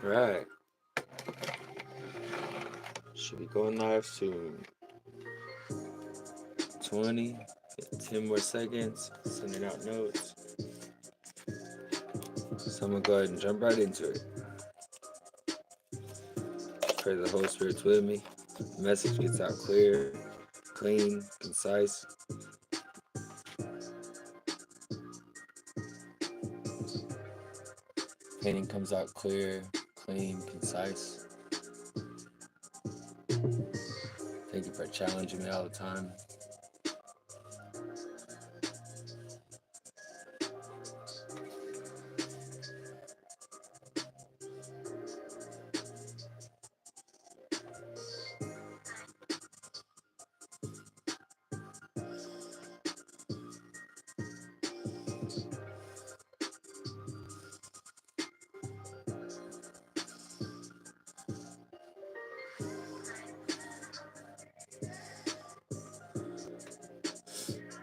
Right. Should be going live soon. 20, 10 more seconds. Sending out notes. So I'm gonna go ahead and jump right into it. Pray the Holy Spirit's with me. The message gets out clear, clean, concise. Painting comes out clear, clean, concise. Thank you for challenging me all the time.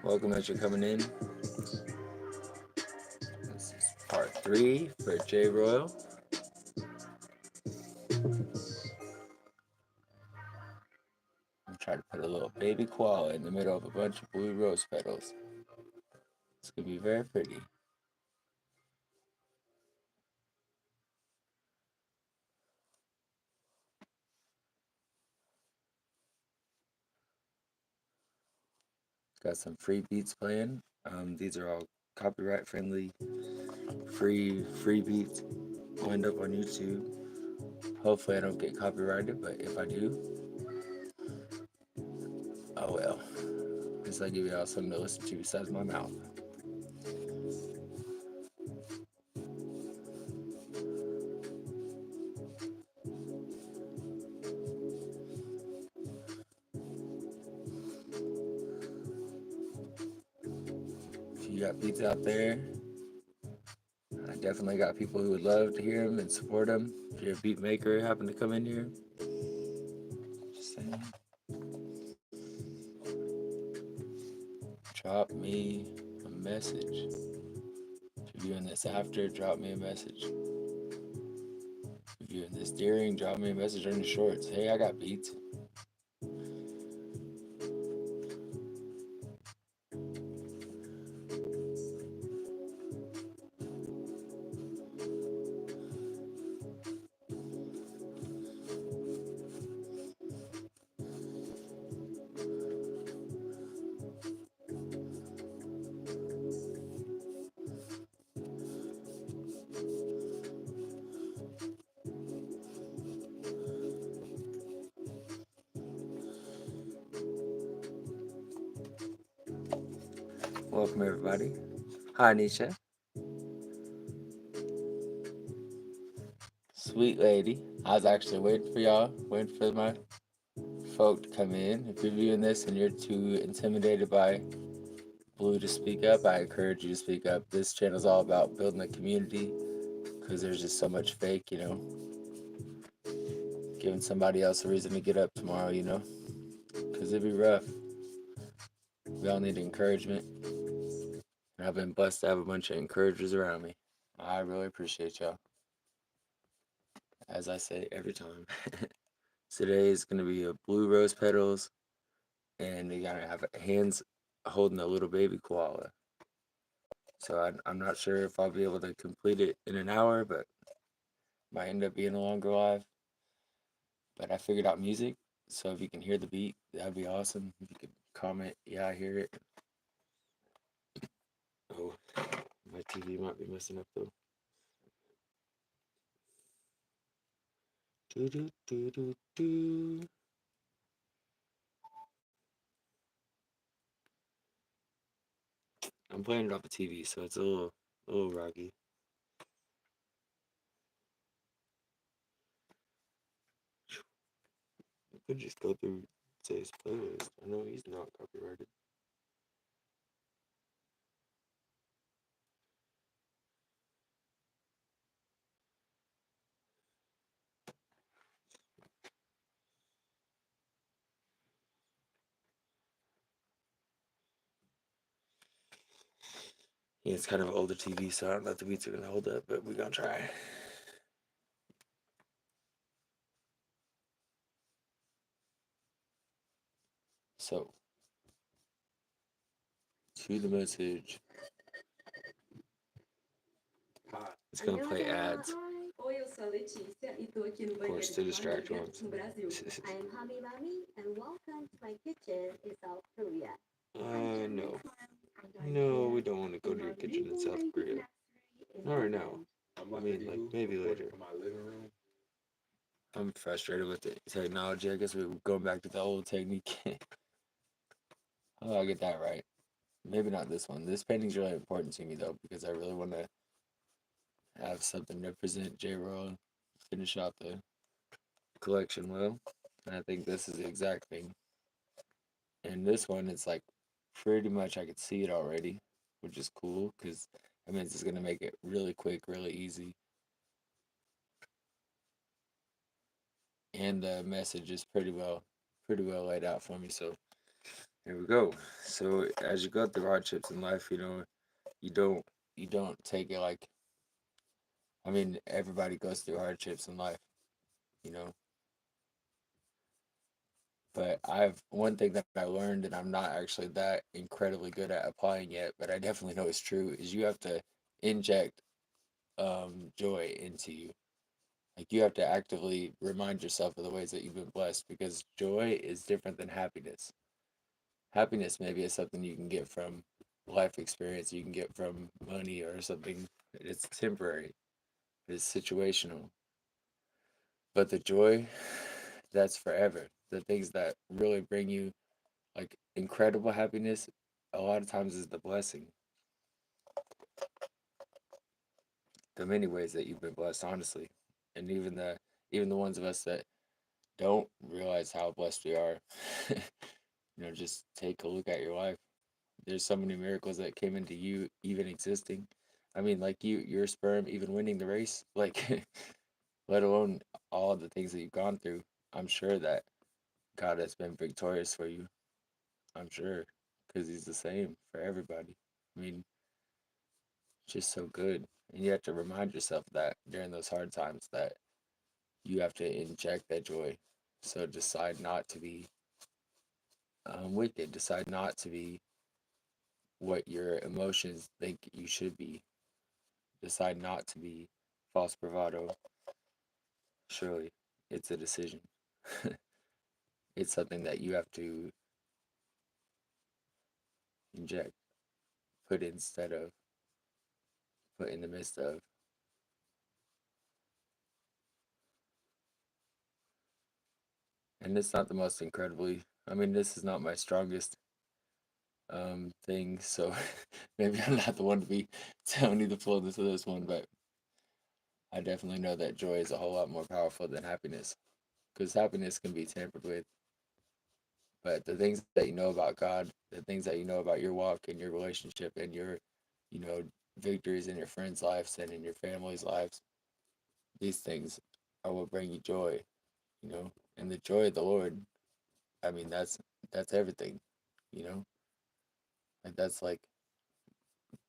Welcome as you're coming in. This is part 3 for JRoyal. I'm trying to put a little baby koala in the middle of a bunch of blue rose petals. It's gonna be very pretty. Got some free beats playing. These are all copyright friendly, free beats. Wind up on YouTube. Hopefully I don't get copyrighted, but if I do, oh well. At least I give y'all something to listen to besides my mouth. If you got beats out there, I definitely got people who would love to hear them and support them. If you're a beat maker, happen to come in here, just saying, drop me a message. If you're viewing this after, drop me a message. If you're viewing this during, drop me a message on your shorts. Hey, I got beats. Welcome everybody. Hi Nisha. Sweet lady. I was actually waiting for y'all, waiting for my folk to come in. If you're viewing this and you're too intimidated by Blue to speak up, I encourage you to speak up. This channel is all about building a community because there's just so much fake, giving somebody else a reason to get up tomorrow, because it'd be rough. We all need encouragement. And I've been blessed to have a bunch of encouragers around me. I really appreciate y'all. As I say every time. Today is going to be a blue rose petals, and you gotta have hands holding a little baby koala. So I'm not sure if I'll be able to complete it in an hour, but might end up being a longer live. But I figured out music, so if you can hear the beat, that'd be awesome. If you could comment, yeah, I hear it. Oh, my TV might be messing up though. Do do do do do. I'm playing it off the TV, so it's a little rocky. I could just go through today's playlist. I know he's not copyrighted. Yeah, it's kind of an older TV, so I don't know if the beats are gonna hold up, but we're gonna try. To the message. It's gonna play ads. Oi, eu sou a Letícia e tô aqui no Of banheiro course, de to distract família ones. no Brasil. I am Hami Mami and welcome to my kitchen in South Korea. No. No, we don't want to go to your kitchen in South Korea. Not right now. I mean, like, maybe later. I'm frustrated with the technology. I guess we're going back to the old technique. Oh, I'll get that right. Maybe not this one. This painting's really important to me, though, because I really want to have something to present JRoyal, finish out the collection well. And I think this is the exact thing. And this one, it's like pretty much I could see it already, which is cool because that means it's gonna make it really quick, really easy. And the message is pretty well laid out for me. So here we go. So as you go through hardships in life, you don't you don't take it like, I mean, everybody goes through hardships in life, you know. But I've one thing that I learned, and I'm not actually that incredibly good at applying yet, but I definitely know it's true, is you have to inject joy into you. Like you have to actively remind yourself of the ways that you've been blessed because joy is different than happiness. Happiness maybe is something you can get from life experience, you can get from money or something. It's temporary, it's situational. But the joy, that's forever. The things that really bring you like incredible happiness, a lot of times is the blessing. The many ways that you've been blessed, honestly. And even the ones of us that don't realize how blessed we are, just take a look at your life. There's so many miracles that came into you even existing. I mean, like your sperm even winning the race, like let alone all the things that you've gone through. I'm sure that God has been victorious for you. I'm sure, because He's the same for everybody. I mean, just so good, and you have to remind yourself that during those hard times that you have to inject that joy. So decide not to be wicked. Decide not to be what your emotions think you should be. Decide not to be false bravado. Surely, it's a decision. It's something that you have to inject, put instead of, put in the midst of. And it's not the most incredibly. I mean, this is not my strongest thing, so maybe I'm not the one to be telling you the fullness of this one, but I definitely know that joy is a whole lot more powerful than happiness, because happiness can be tampered with. But the things that you know about God, the things that you know about your walk and your relationship and your, you know, victories in your friends' lives and in your family's lives, these things are what bring you joy, and the joy of the Lord. I mean, that's everything, you know, like that's like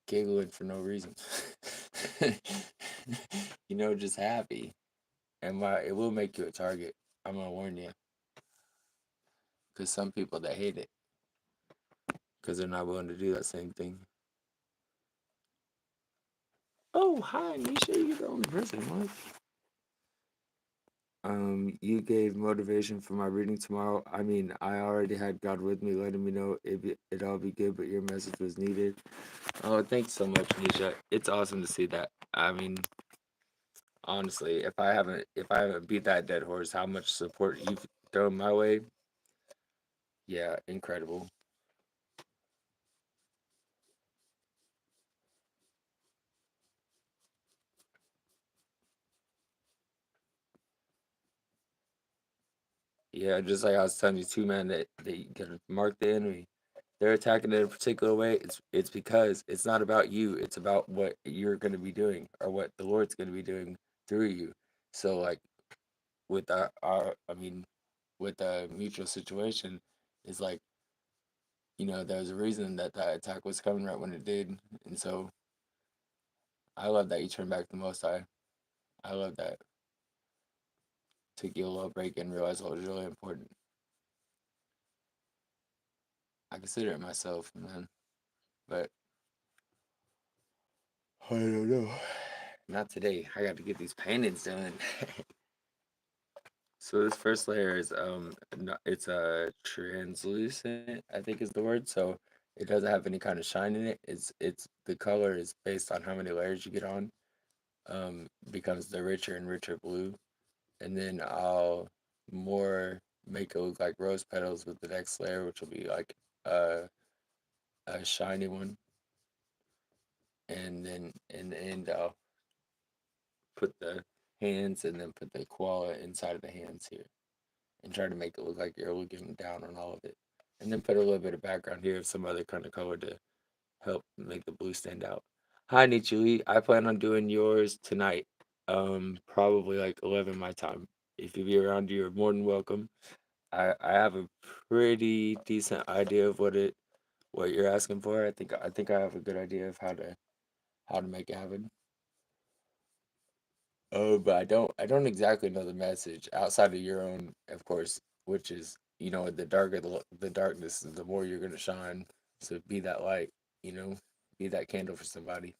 giggling for no reason, just happy. And it will make you a target. I'm gonna warn you, because some people that hate it, because they're not willing to do that same thing. Oh, hi, Nisha. You're the only person. What? You gave motivation for my reading tomorrow. I mean, I already had God with me, letting me know it all be good, but your message was needed. Oh, thanks so much, Nisha. It's awesome to see that. I mean, honestly, if I haven't beat that dead horse, how much support you've thrown my way, yeah, incredible. Yeah, just like I was telling you too, man, that they gotta mark the enemy. They're attacking in a particular way. It's because it's not about you. It's about what you're gonna be doing or what the Lord's gonna be doing through you. So like with our I mean, with the mutual situation, is like, there's a reason that that attack was coming right when it did. And so I love that you turned back to the Most High. I love that. Took you a little break and realized what was really important. I consider it myself, man. But I don't know. Not today. I got to get these paintings done. So this first layer is it's a translucent, I think is the word. So it doesn't have any kind of shine in it. It's the color is based on how many layers you get on. Becomes the richer and richer blue, and then I'll more make it look like rose petals with the next layer, which will be like a a shiny one, and then in the end I'll put the hands and then put the koala inside of the hands here, and try to make it look like you're looking down on all of it. And then put a little bit of background here of some other kind of color to help make the blue stand out. Hi, Nichuli. I plan on doing yours tonight. Probably like 11 my time. If you be around, you're more than welcome. I have a pretty decent idea of what you're asking for. I think I have a good idea of how to make it happen. Oh, but I don't exactly know the message outside of your own, of course, which is, the darker the darkness, the more you're gonna shine. So be that light, you know, be that candle for somebody,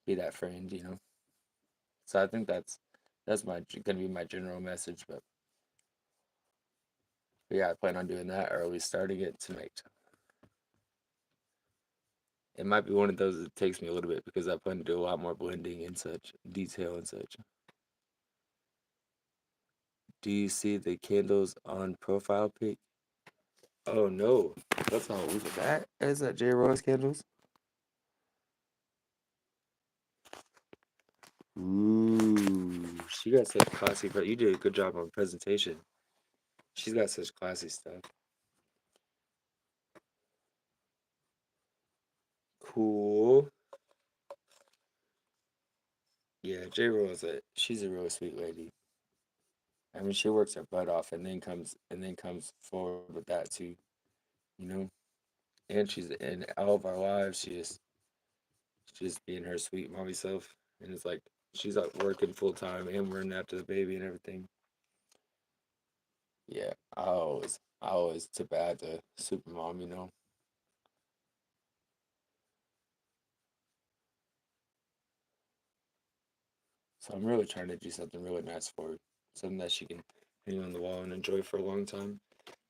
be that friend, So I think that's gonna be my general message. But yeah, I plan on doing that, or at least starting it tonight. It might be one of those that takes me a little bit because I plan to do a lot more blending and such, detail and such. Do you see the candles on profile pic? Oh no, let's not look at that. Is that JRoyalcandles? Ooh, she got such classy, but you did a good job on presentation. She's got such classy stuff. Cool. Yeah, she's a real sweet lady. I mean, she works her butt off and then comes forward with that too, you know. And she's in all of our lives. She's being her sweet mommy self, and it's like she's out working full time and running after the baby and everything. Yeah, I always tip bad to super mom, So I'm really trying to do something really nice for her, something that she can hang on the wall and enjoy for a long time.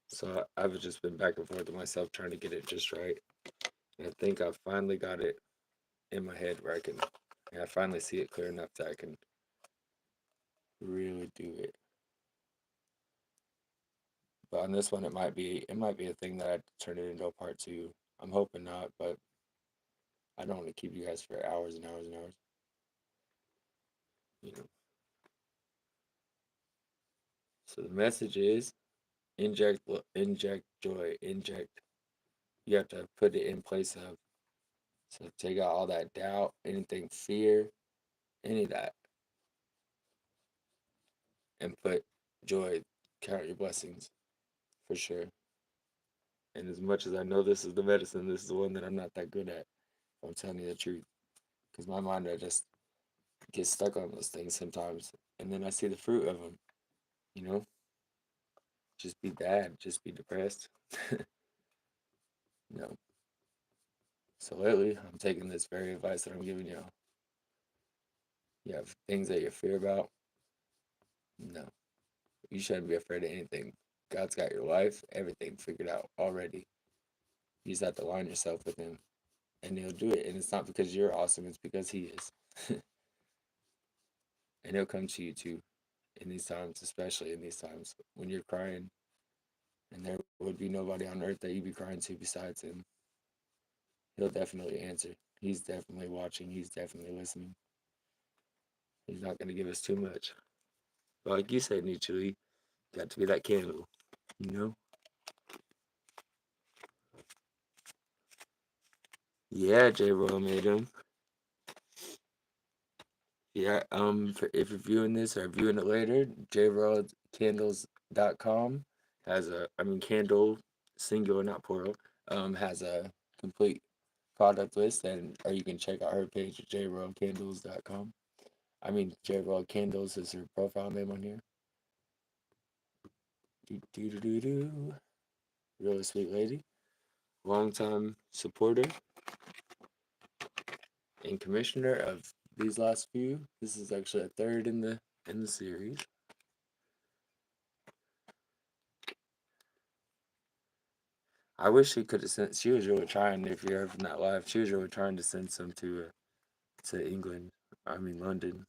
So I've just been back and forth with myself trying to get it just right. And I think I finally got it in my head where I finally see it clear enough that I can really do it. But on this one, it might be a thing that I turn it into a part two. I'm hoping not, but I don't want to keep you guys for hours and hours and hours. You know. So the message is inject joy, inject. You have to put it in place of. So take out all that doubt, anything fear, any of that, and put joy. Count your blessings for sure. And as much as I know this is the medicine, this is the one that I'm not that good at. I'm telling you the truth, because my mind I just get stuck on those things sometimes, and then I see the fruit of them. You know, just be bad, just be depressed. No. So lately, I'm taking this very advice that I'm giving you. You have things that you fear about. No, you shouldn't be afraid of anything. God's got your life, everything figured out already. You just have to align yourself with Him, and He'll do it. And it's not because you're awesome; it's because He is. And He'll come to you too in these times, especially in these times when you're crying, and there would be nobody on earth that you'd be crying to besides Him. He'll definitely answer. He's definitely watching. He's definitely listening. He's not going to give us too much. But like you said, Nietzsche, got to be that candle, you know? Yeah, J. Royal made him. Yeah, if you're viewing this or viewing it later, JRoyalcandles.com has candle, singular, not plural, has a complete product list, and or you can check out her page at JRoyalcandles.com. J. Royal Candles is her profile name on here. Do, do, do, do, do. Really sweet lady. longtime supporter and commissioner of these last few. This is actually a third in the series. I wish she could have sent. She was really trying. If you're ever in that live, she was really trying to send some to England. I mean London.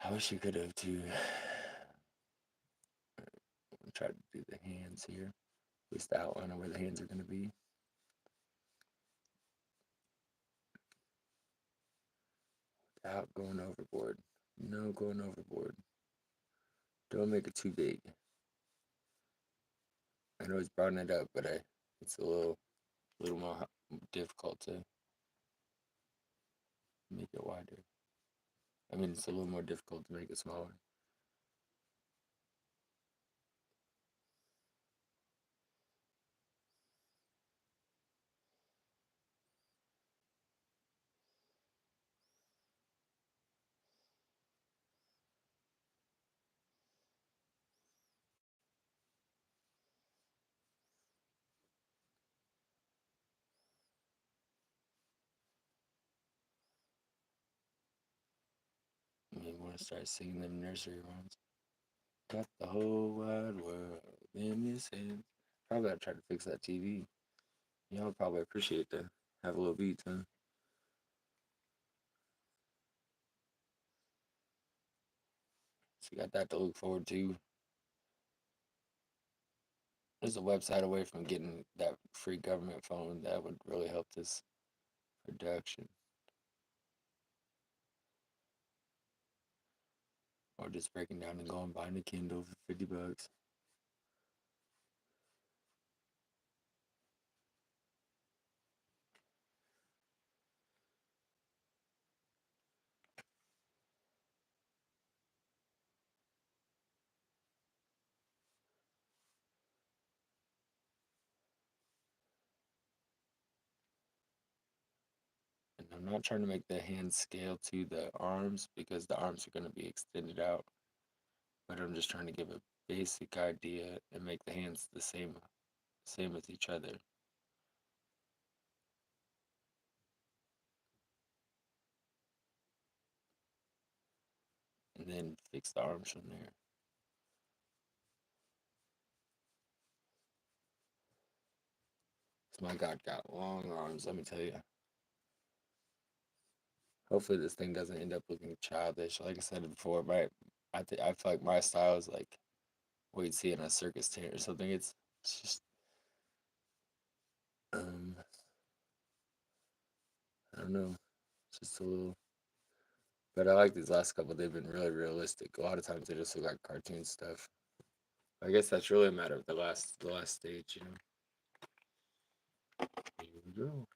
I wish she could have too. Try to do the hands here. At least the outline of where the hands are going to be. Without going overboard. No going overboard. Don't make it too big. I know it's broaden it up, but it's a little more difficult to make it wider. I mean, it's a little more difficult to make it smaller. I mean, want to start singing them nursery rhymes. Got the whole wide world in his hands. Probably gotta try to fix that TV. Y'all would probably appreciate to have a little beat, huh? So you got that to look forward to. There's a website away from getting that free government phone that would really help this production. Or just breaking down and going buying a Kindle for $50. And I'm not trying to make the hands scale to the arms because the arms are going to be extended out. But I'm just trying to give a basic idea and make the hands the same as each other. And then fix the arms from there. My God got long arms, let me tell you. Hopefully this thing doesn't end up looking childish. Like I said before, I feel like my style is like what you'd see in a circus tent or something. It's just um I don't know. It's just a little, but I like these last couple. They've been really realistic. A lot of times they just look like cartoon stuff. I guess that's really a matter of the last stage, you know. Here we go.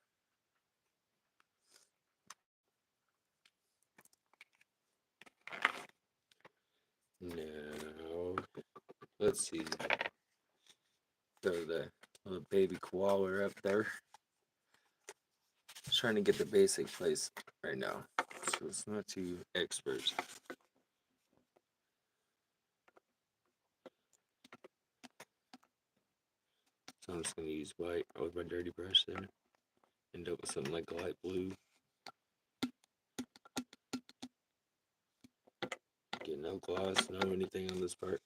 No. Let's see. Throw the little baby koala up there. Just trying to get the basic place right now. So it's not too expert. So I'm just gonna use white with my dirty brush there. End up with something like a light blue. Get no gloss, no anything on this part.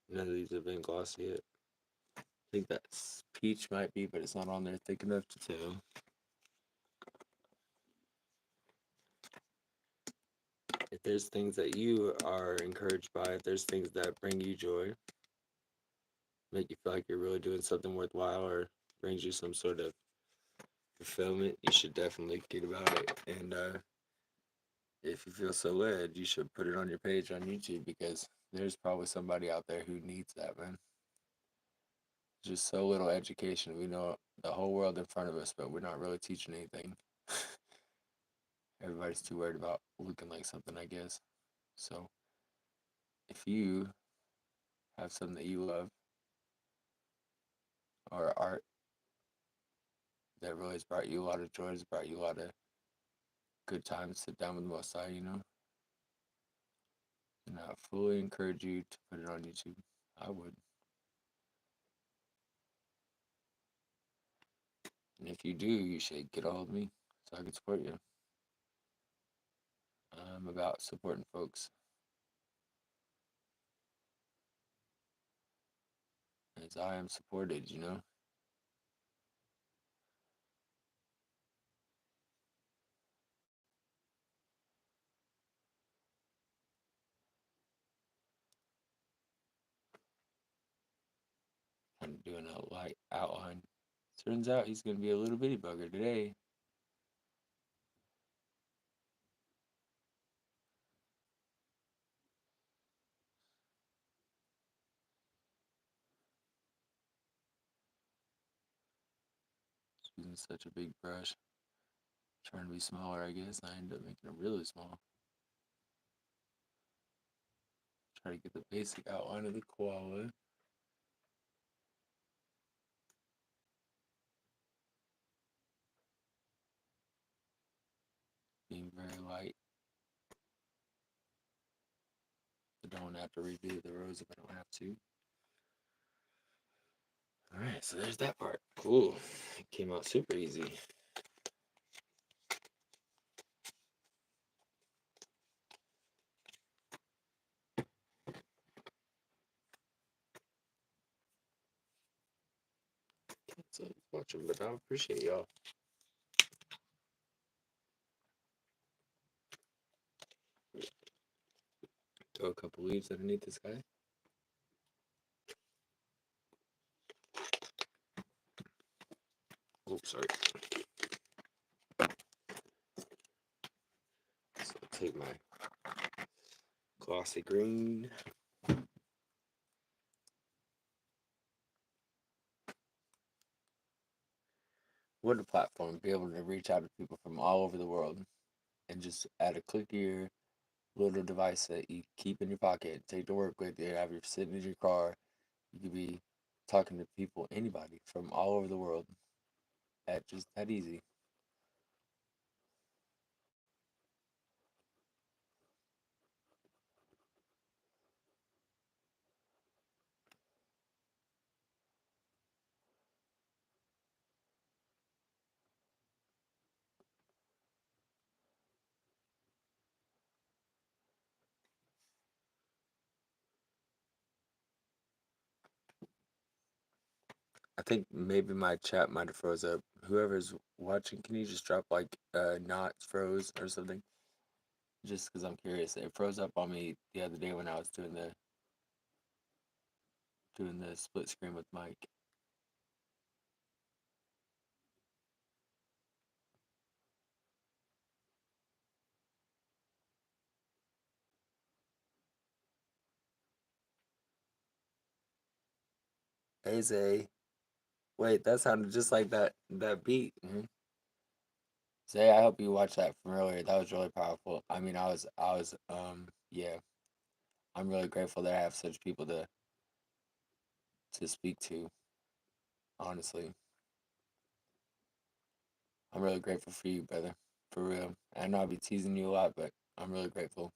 None of these have been glossy yet. I think that's peach might be, but it's not on there thick enough to tell. If there's things that you are encouraged by, if there's things that bring you joy, make you feel like you're really doing something worthwhile or brings you some sort of fulfillment, you should definitely get about it. And if you feel so led, you should put it on your page on YouTube because there's probably somebody out there who needs that, man. Just so little education. We know the whole world in front of us, but we're not really teaching anything. Everybody's too worried about looking like something, I guess. So if you have something that you love or art that really has brought you a lot of joy, has brought you a lot of good times, sit down with the Most High, you know, and I fully encourage you to put it on YouTube. I would. And if you do, you should get a hold of me so I can support you. I'm about supporting folks as I am supported, you know? Kind of doing a light outline. Turns out he's going to be a little bitty bugger today. Using such a big brush. Trying to be smaller, I guess. I end up making it really small. Try to get the basic outline of the koala. Being very light. I don't have to redo the rows if I don't have to. Alright, so there's that part. Cool. It came out super easy. So watching, but I appreciate y'all. Throw a couple leaves underneath this guy. Oh, sorry. So I'll take my glossy green. What a platform, be able to reach out to people from all over the world and just at a click of your little device that you keep in your pocket, take to work with you, have you sitting in your car. You could be talking to people, anybody from all over the world. That just that easy. I think maybe my chat might have froze up. Whoever's watching, can you just drop like not froze or something? Just because I'm curious. It froze up on me the other day when I was doing the split screen with Mike. Hey Zay. Wait, that sounded just like that beat. Zay, I hope you watched that from earlier. That was really powerful. I mean, yeah. I'm really grateful that I have such people to speak to. Honestly, I'm really grateful for you, brother. For real. I know I'll be teasing you a lot, but I'm really grateful.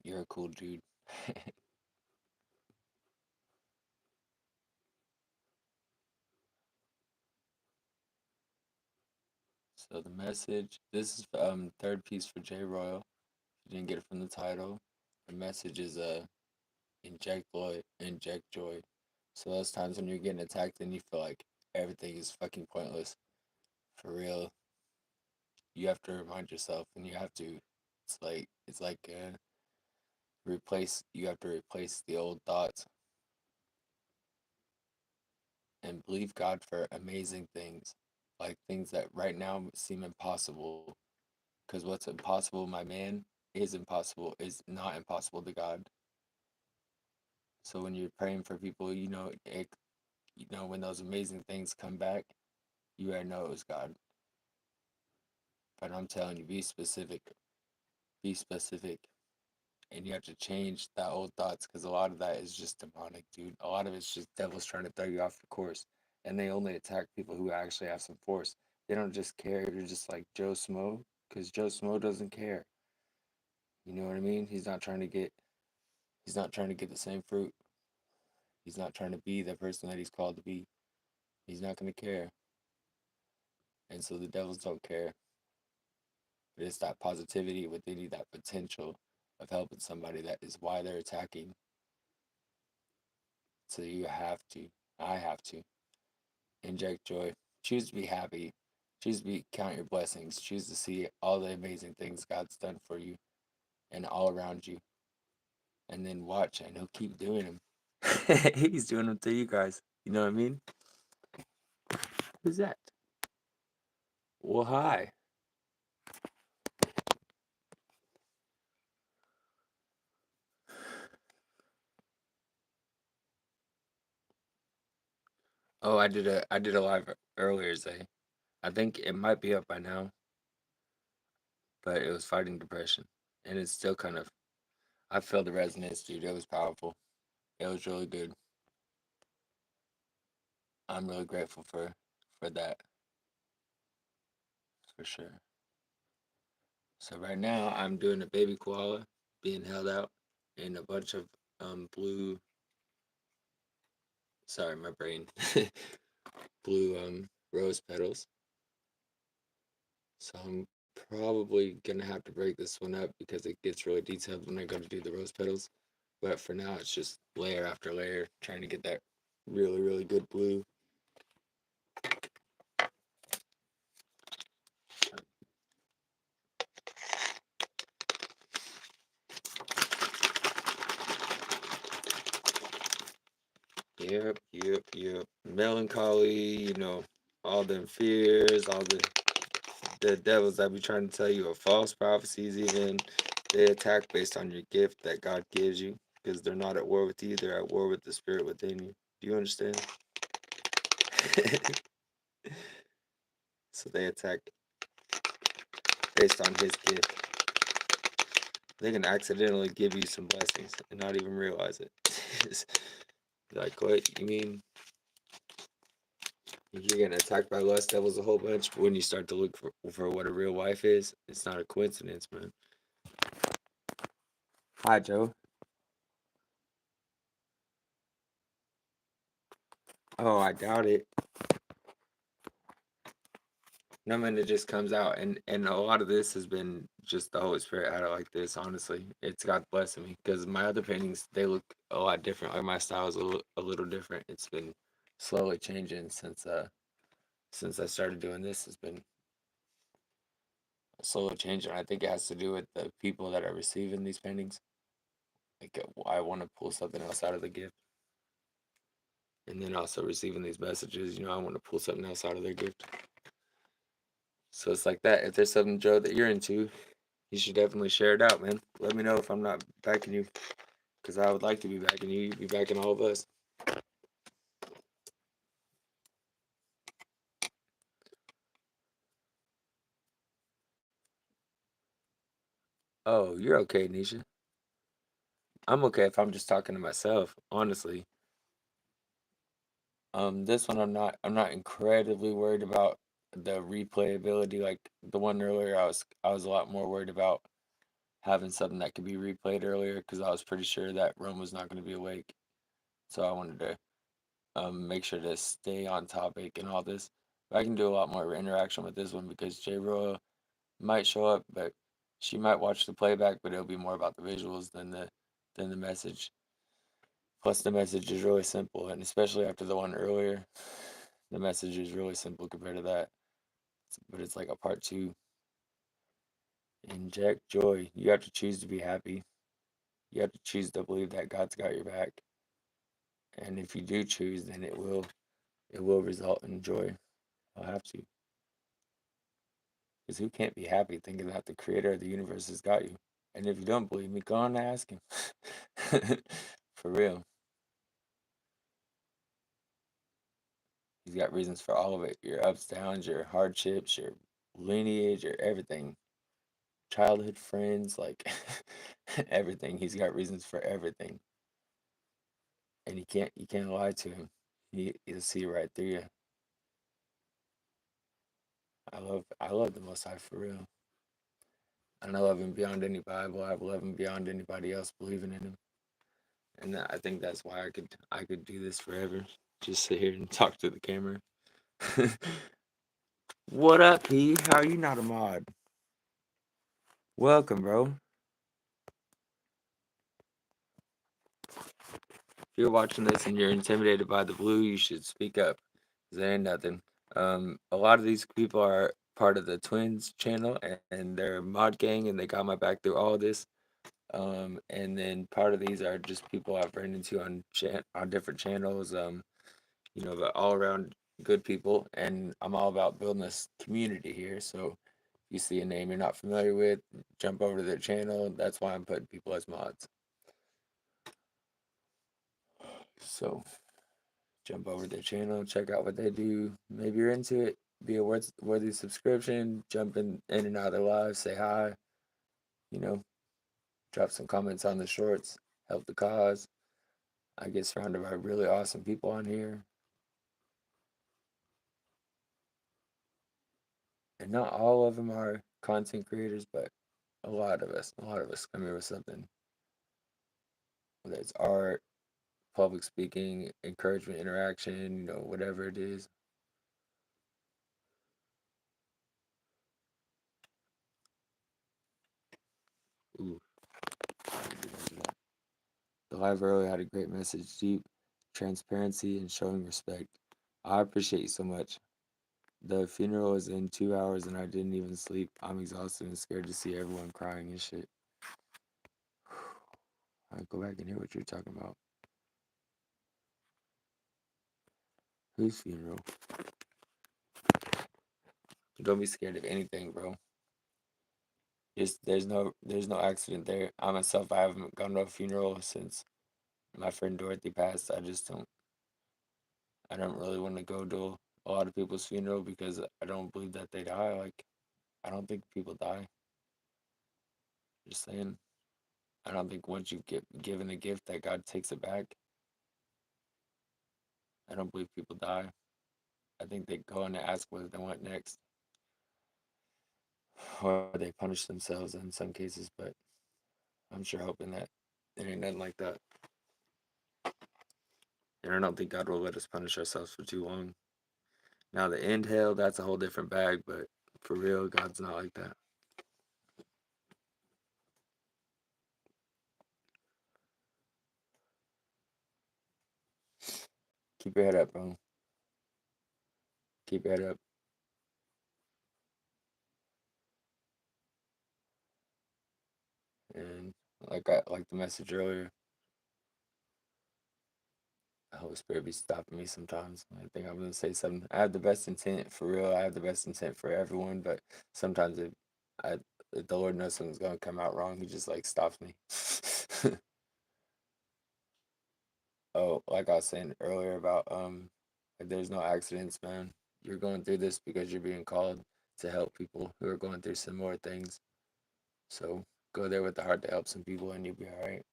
You're a cool dude. So the message. This is third piece for J Royal. You didn't get it from the title. The message is inject joy. So those times when you're getting attacked and you feel like everything is fucking pointless, for real, you have to remind yourself, and you have to. It's like replace. You have to replace the old thoughts and believe God for amazing things, like things that right now seem impossible. Because what's impossible, my man, is not impossible to God. So when you're praying for people, when those amazing things come back, you already know it was God. But I'm telling you, be specific, and you have to change that old thoughts because a lot of that is just demonic, dude. A lot of it's just devils trying to throw you off the course, and they only attack people who actually have some force. They don't just care if you're just like Joe Smo, because Joe Smo doesn't care. You know what I mean? He's not trying to get the same fruit. He's not trying to be the person that he's called to be. He's not going to care. And so the devils don't care. But it's that positivity within you, that potential of helping somebody that is why they're attacking. So you have to, I have to inject joy. Choose to be happy. Choose to count your blessings. Choose to see all the amazing things God's done for you and all around you. And then watch, and He'll keep doing them. He's doing them to you guys. You know what I mean? Who's that? Well, hi. Oh, I did a live earlier today. I think it might be up by now, but it was fighting depression, and it's still kind of. I feel the resonance, dude. It was powerful. It was really good. I'm really grateful for that, for sure. So right now I'm doing a baby koala being held out in a bunch of blue. Sorry, my brain. Blue rose petals. So I'm probably gonna have to break this one up because it gets really detailed when I go to do the rose petals. But for now, it's just layer after layer, trying to get that really, really good blue. Yep. Melancholy, all them fears, all the devils that be trying to tell you of false prophecies, even they attack based on your gift that God gives you because they're not at war with you, they're at war with the spirit within you. Do you understand? So they attack based on his gift. They can accidentally give you some blessings and not even realize it. Like, what? You mean you're getting attacked by lust devils a whole bunch, but when you start to look for what a real wife is, it's not a coincidence, man. Hi, Joe. Oh, I doubt it. No, man, it just comes out, and a lot of this has been just the Holy Spirit had it like this. Honestly, it's God blessing me because my other paintings they look a lot different. Like my style is a little different. It's been slowly changing since I started doing this. It's been slowly changing. I think it has to do with the people that are receiving these paintings. Like I want to pull something else out of the gift, and then also receiving these messages. I want to pull something else out of their gift. So it's like that. If there's something, Joe, that you're into, you should definitely share it out, man. Let me know if I'm not backing you, because I would like to be backing you. You'd be backing all of us. Oh, you're okay, Nisha. I'm okay if I'm just talking to myself, honestly. This one I'm not incredibly worried about the replayability. Like the one earlier, I was a lot more worried about having something that could be replayed earlier because I was pretty sure that Rome was not going to be awake. So I wanted to make sure to stay on topic and all this. But I can do a lot more interaction with this one because J Royal might show up, but she might watch the playback, but it'll be more about the visuals than the message. Plus, the message is really simple, and especially after the one earlier, the message is really simple compared to that. But it's like a part two. Inject joy. You have to choose to be happy. You have to choose to believe that God's got your back. And if you do choose, then it will result in joy. I'll have to. Because who can't be happy thinking that the creator of the universe has got you? And if you don't believe me, go on and ask him. For real. He's got reasons for all of it. Your ups, downs, your hardships, your lineage, your everything. Childhood friends, like everything. He's got reasons for everything. And you can't lie to him. He'll see right through you. I love the Most High for real. And I love him beyond any Bible. I love him beyond anybody else believing in him. And I think that's why I could do this forever. Just sit here and talk to the camera. What up, P? How are you not a mod? Welcome, bro. If you're watching this and you're intimidated by the blue, you should speak up. 'Cause there ain't nothing. A lot of these people are part of the Twins channel, and they're a mod gang, and they got my back through all this. And then part of these are just people I've ran into on different channels. But all around good people, and I'm all about building this community here. So if you see a name you're not familiar with, jump over to their channel. That's why I'm putting people as mods. So jump over to their channel, check out what they do. Maybe you're into it. Be a worthy subscription. Jump in and out of their lives. Say hi. You know, drop some comments on the shorts. Help the cause. I get surrounded by really awesome people on here. And not all of them are content creators, but a lot of us come here with something, whether it's art, public speaking, encouragement, interaction, whatever it is. Ooh, the live earlier had a great message, deep transparency and showing respect. I appreciate you so much. The funeral is in 2 hours and I didn't even sleep. I'm exhausted and scared to see everyone crying and shit. Alright, go back and hear what you're talking about. Whose funeral? Don't be scared of anything, bro. There's no accident there. I myself, I haven't gone to a funeral since my friend Dorothy passed. I don't really want to go to a lot of people's funeral because I don't believe that they die. Like, I don't think people die. Just saying. I don't think once you get given a gift that God takes it back. I don't believe people die. I think they go and ask what they want next, or they punish themselves in some cases. But I'm sure hoping that it ain't nothing like that. And I don't think God will let us punish ourselves for too long. Now the end hell, that's a whole different bag. But for real, God's not like that. Keep your head up, bro. Keep your head up. And like the message earlier, the Holy Spirit be stopping me sometimes. I think I'm gonna say something. I have the best intent for real. I have the best intent for everyone, but sometimes I, if the Lord knows something's gonna come out wrong, He just like stops me. Oh, like I was saying earlier about like there's no accidents, man. You're going through this because you're being called to help people who are going through similar things. So go there with the heart to help some people, and you'll be all right.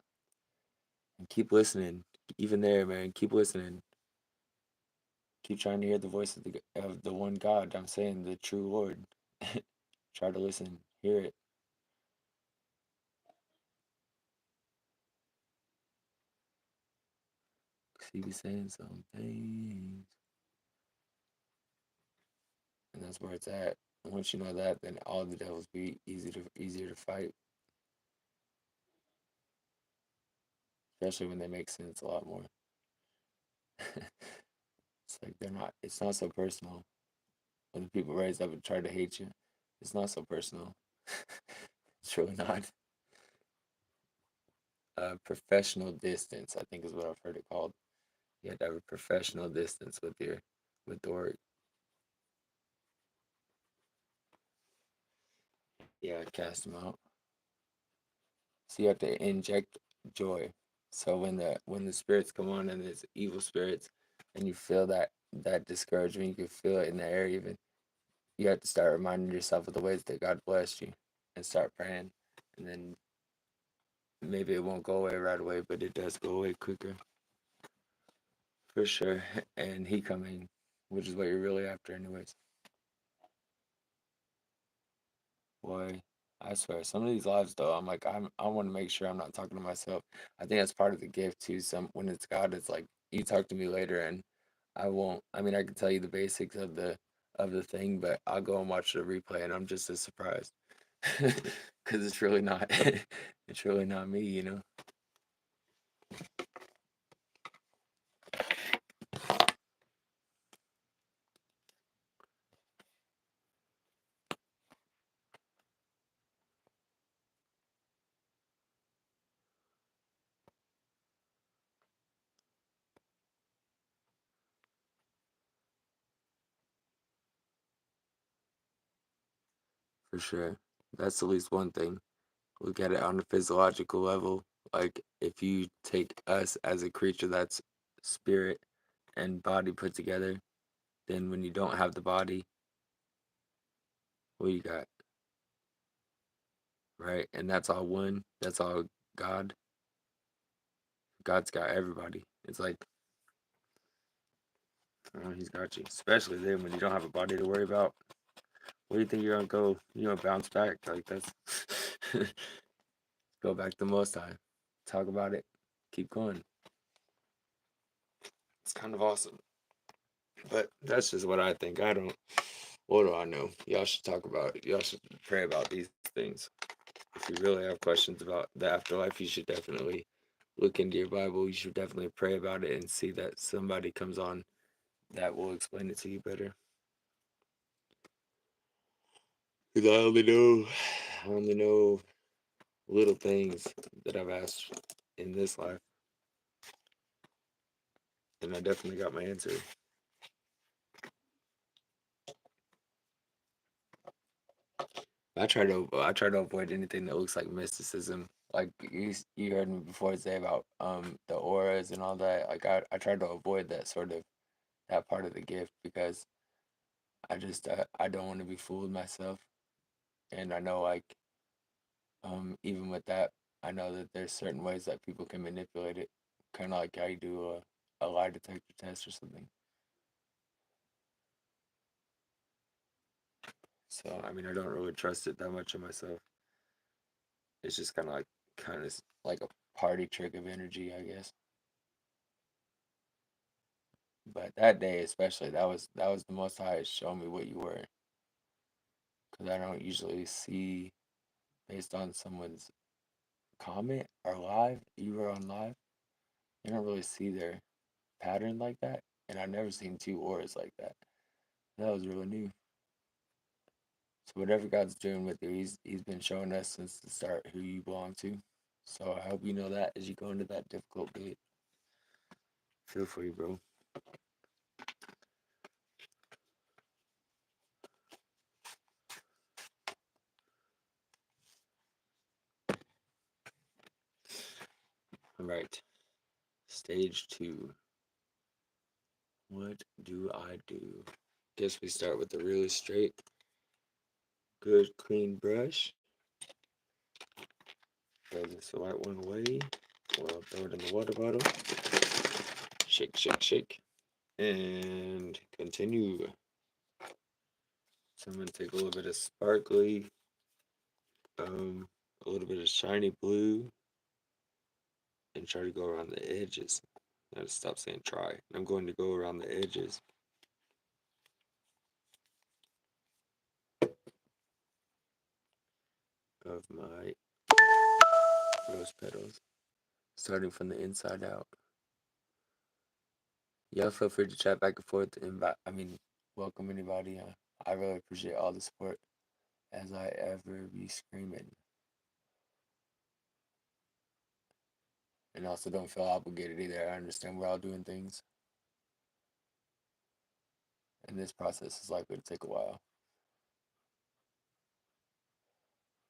And keep listening, even there, man. Keep listening. Keep trying to hear the voice of the one God. I'm saying the true Lord. Try to listen, hear it. 'Cause He be saying some things, and that's where it's at. And once you know that, then all the devils be easier to fight, especially when they make sense a lot more. It's like they're not. It's not so personal. When the people raise up and try to hate you, it's not so personal. It's really not. Professional distance, I think, is what I've heard it called. You have to have a professional distance with the work. Yeah, cast them out. So you have to inject joy. So when the spirits come on and it's evil spirits, and you feel that discouragement, you can feel it in the air. Even you have to start reminding yourself of the ways that God blessed you, and start praying, and then maybe it won't go away right away, but it does go away quicker for sure. And He coming, which is what you're really after, anyways. Boy, I swear, some of these lives though, I'm like, I want to make sure I'm not talking to myself. I think that's part of the gift too. Some when it's God, it's like you talk to me later, and I won't. I mean, I can tell you the basics of the thing, but I'll go and watch the replay, and I'm just as surprised because it's really not. It's really not me, you know. For sure. That's at least one thing. Look at it on a physiological level. Like if you take us as a creature that's spirit and body put together, then when you don't have the body, what you got, right? And that's all one. That's all God. God's got everybody. It's like, he's got you. Especially then when you don't have a body to worry about. What do you think you're gonna go? You know, bounce back like that's go back to Most High. Talk about it. Keep going. It's kind of awesome. But that's just what I think. I don't. What do I know? Y'all should talk about it. Y'all should pray about these things. If you really have questions about the afterlife, you should definitely look into your Bible. You should definitely pray about it and see that somebody comes on that will explain it to you better. Because I only know little things that I've asked in this life, and I definitely got my answer. I try to avoid anything that looks like mysticism. Like you heard me before say about the auras and all that. Like I try to avoid that sort of that part of the gift because I don't want to be fooled myself. And I know like even with that, I know that there's certain ways that people can manipulate it, kind of like how you do a lie detector test or something. So I mean, I don't really trust it that much in myself. It's just kind of like a party trick of energy, I guess. But that day especially, that was the most highest. Show me what you were, because I don't usually see based on someone's comment or live. You were on live. You don't really see their pattern like that, and I've never seen two auras like that. That was really new. So whatever God's doing with you, He's been showing us since the start who you belong to. So I hope you know that as you go into that difficult gate. Feel free, bro. All right. Stage 2. What do I do? Guess we start with the really straight, good, clean brush. Throw this white one away. We'll throw it in the water bottle. Shake, shake, shake. And continue. So I'm going to take a little bit of sparkly, a little bit of shiny blue, and try to go around the edges. I gotta stop saying try. I'm going to go around the edges of my rose petals, starting from the inside out. Y'all feel free to chat back and forth. I mean, welcome anybody. I really appreciate all the support as I ever be screaming. And also don't feel obligated either. I understand we're all doing things. And this process is likely to take a while.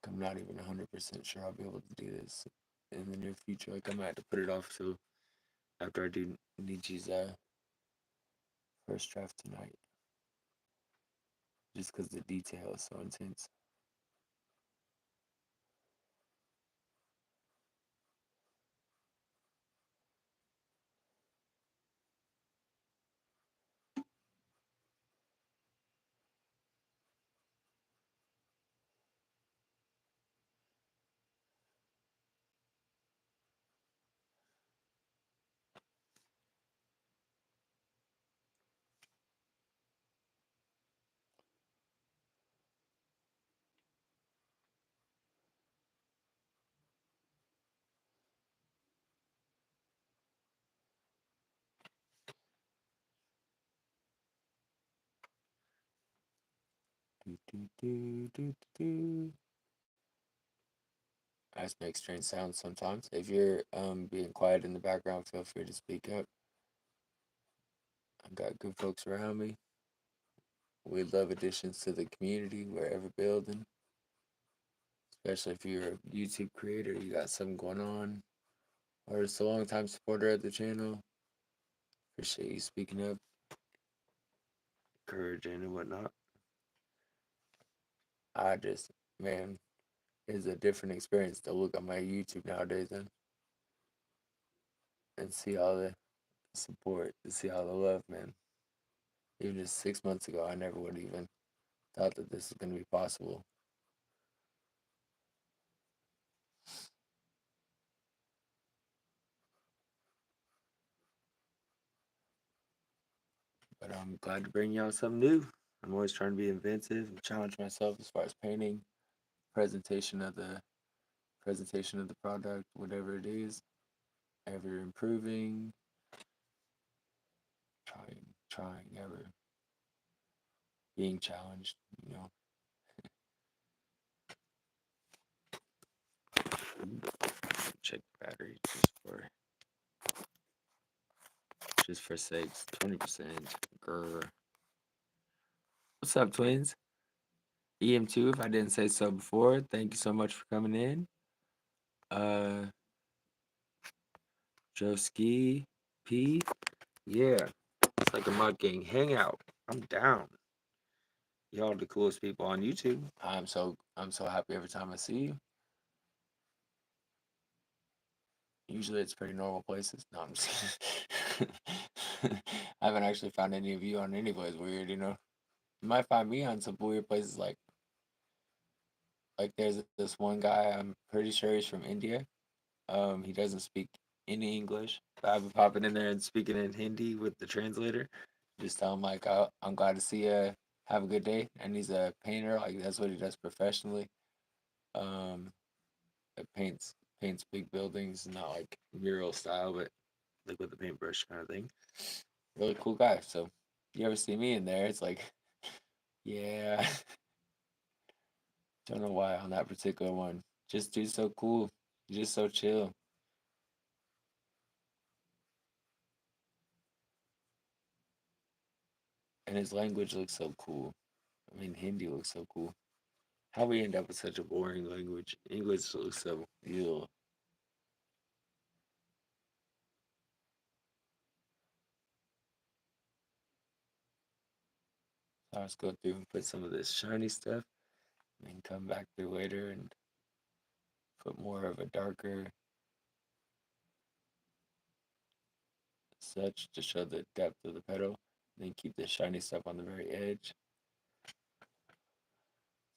I'm not even 100% sure I'll be able to do this in the near future. Like I might have to put it off till after I do Nietzsche's first draft tonight. Just because the detail is so intense. Do, do, do, do, do. I just make strange sounds sometimes. If you're being quiet in the background, feel free to speak up. I've got good folks around me. We love additions to the community we're ever building. Especially if you're a YouTube creator, you got something going on, or just a long time supporter of the channel. Appreciate you speaking up, encouraging and whatnot. I just, man, it's a different experience to look at my YouTube nowadays and see all the support, to see all the love, man. Even just 6 months ago, I never would have even thought that this was going to be possible. But I'm glad to bring y'all something new. I'm always trying to be inventive and challenge myself as far as painting, presentation of the product, whatever it is, ever improving, trying, ever being challenged, you know. Check the battery just for sakes, 20%. Grr. What's up, twins? EM2, if I didn't say so before, thank you so much for coming in. Joski P. Yeah, it's like a mud gang hangout. I'm down. Y'all the coolest people on YouTube. I'm so happy every time I see you. Usually it's pretty normal places. No, I'm just kidding. I haven't actually found any of you on any place weird, you know. You might find me on some weird places like there's this one guy, I'm pretty sure he's from India. He doesn't speak any English. But I've been popping in there and speaking in Hindi with the translator. Just tell him like I'm glad to see you. Have a good day. And he's a painter, like that's what he does professionally. Um, it paints big buildings, not like mural style, but like with a paintbrush kind of thing. Really cool guy. So you ever see me in there, it's like, yeah. Don't know why on that particular one. Just dude's so cool. Just so chill. And his language looks so cool. I mean, Hindi looks so cool. How we end up with such a boring language? English looks so ill. So let's go through and put some of this shiny stuff and then come back through later and put more of a darker such to show the depth of the petal. Then keep the shiny stuff on the very edge.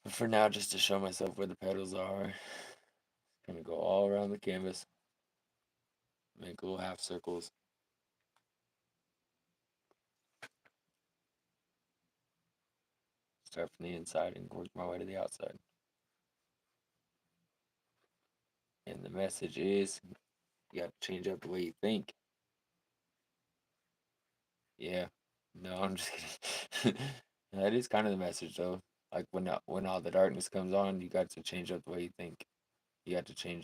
But for now, just to show myself where the petals are, gonna go all around the canvas, make little half circles. Start from the inside and work my way to the outside. And the message is you have to change up the way you think. Yeah. No, I'm just kidding. That is kind of the message though. Like when all the darkness comes on, you got to change up the way you think. You got to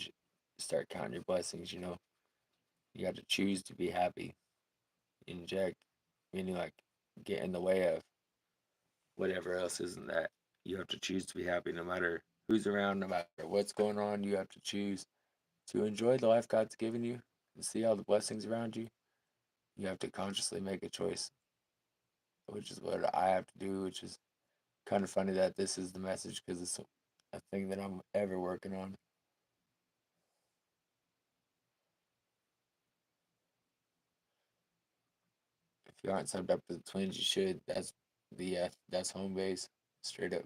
start counting your blessings, you know. You got to choose to be happy. Inject, meaning like get in the way of whatever else isn't that. You have to choose to be happy no matter who's around, no matter what's going on. You have to choose to enjoy the life God's given you and see all the blessings around you. You have to consciously make a choice, which is what I have to do, which is kind of funny that this is the message because it's a thing that I'm ever working on. If you aren't subbed up to the Twins, you should. That's home base, straight up.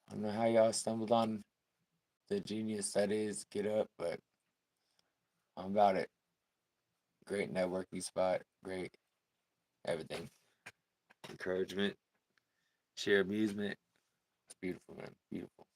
I don't know how y'all stumbled on the genius that is Get Up, but I'm about it. Great networking spot, great everything. Encouragement, share amusement. It's beautiful, man. Beautiful.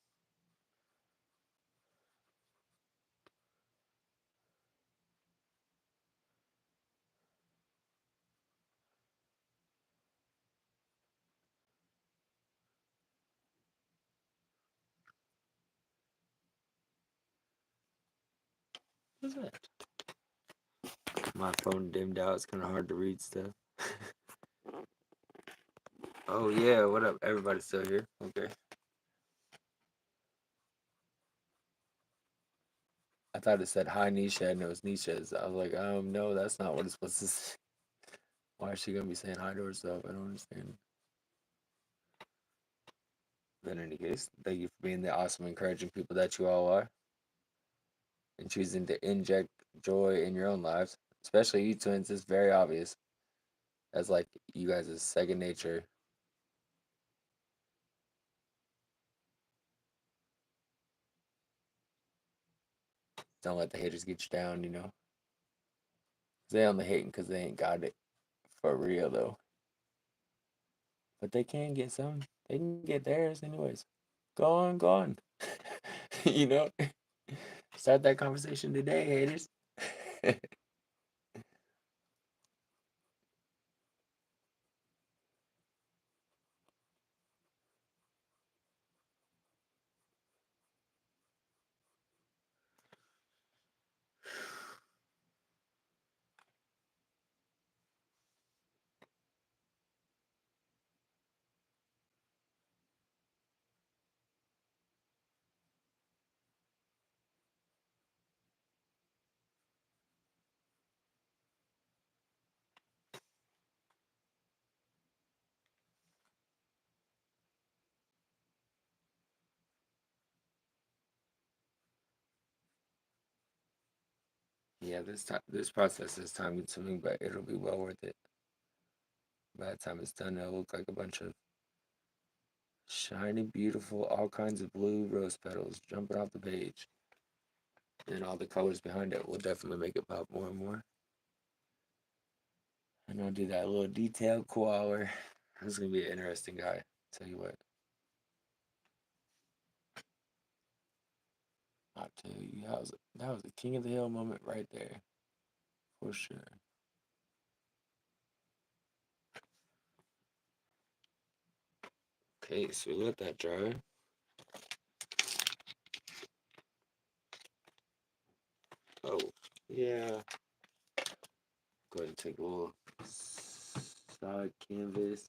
What's that? My phone dimmed out. It's kind of hard to read stuff. Oh, yeah. What up? Everybody's still here. Okay. I thought it said hi, Nisha, and it was Nisha's. I was like, no, that's not what it's supposed to say. Why is she going to be saying hi to herself? I don't understand. But in any case, thank you for being the awesome, encouraging people that you all are and choosing to inject joy in your own lives. Especially you twins. It's very obvious. That's like you guys' second nature. Don't let the haters get you down, you know. They only hating because they ain't got it for real, though. But they can get some. They can get theirs, anyways. Go on, go on. You know? Start that conversation today, haters. Yeah, this process is time consuming, but it'll be well worth it. By the time it's done, it'll look like a bunch of shiny, beautiful, all kinds of blue rose petals jumping off the page. And all the colors behind it will definitely make it pop more and more. And I'll do that little detailed koala. This is gonna be an interesting guy. Tell you what. I'll tell you, that was a king of the hill moment right there. For sure. Okay, so we let that dry. Oh, yeah. Go ahead and take a little side canvas.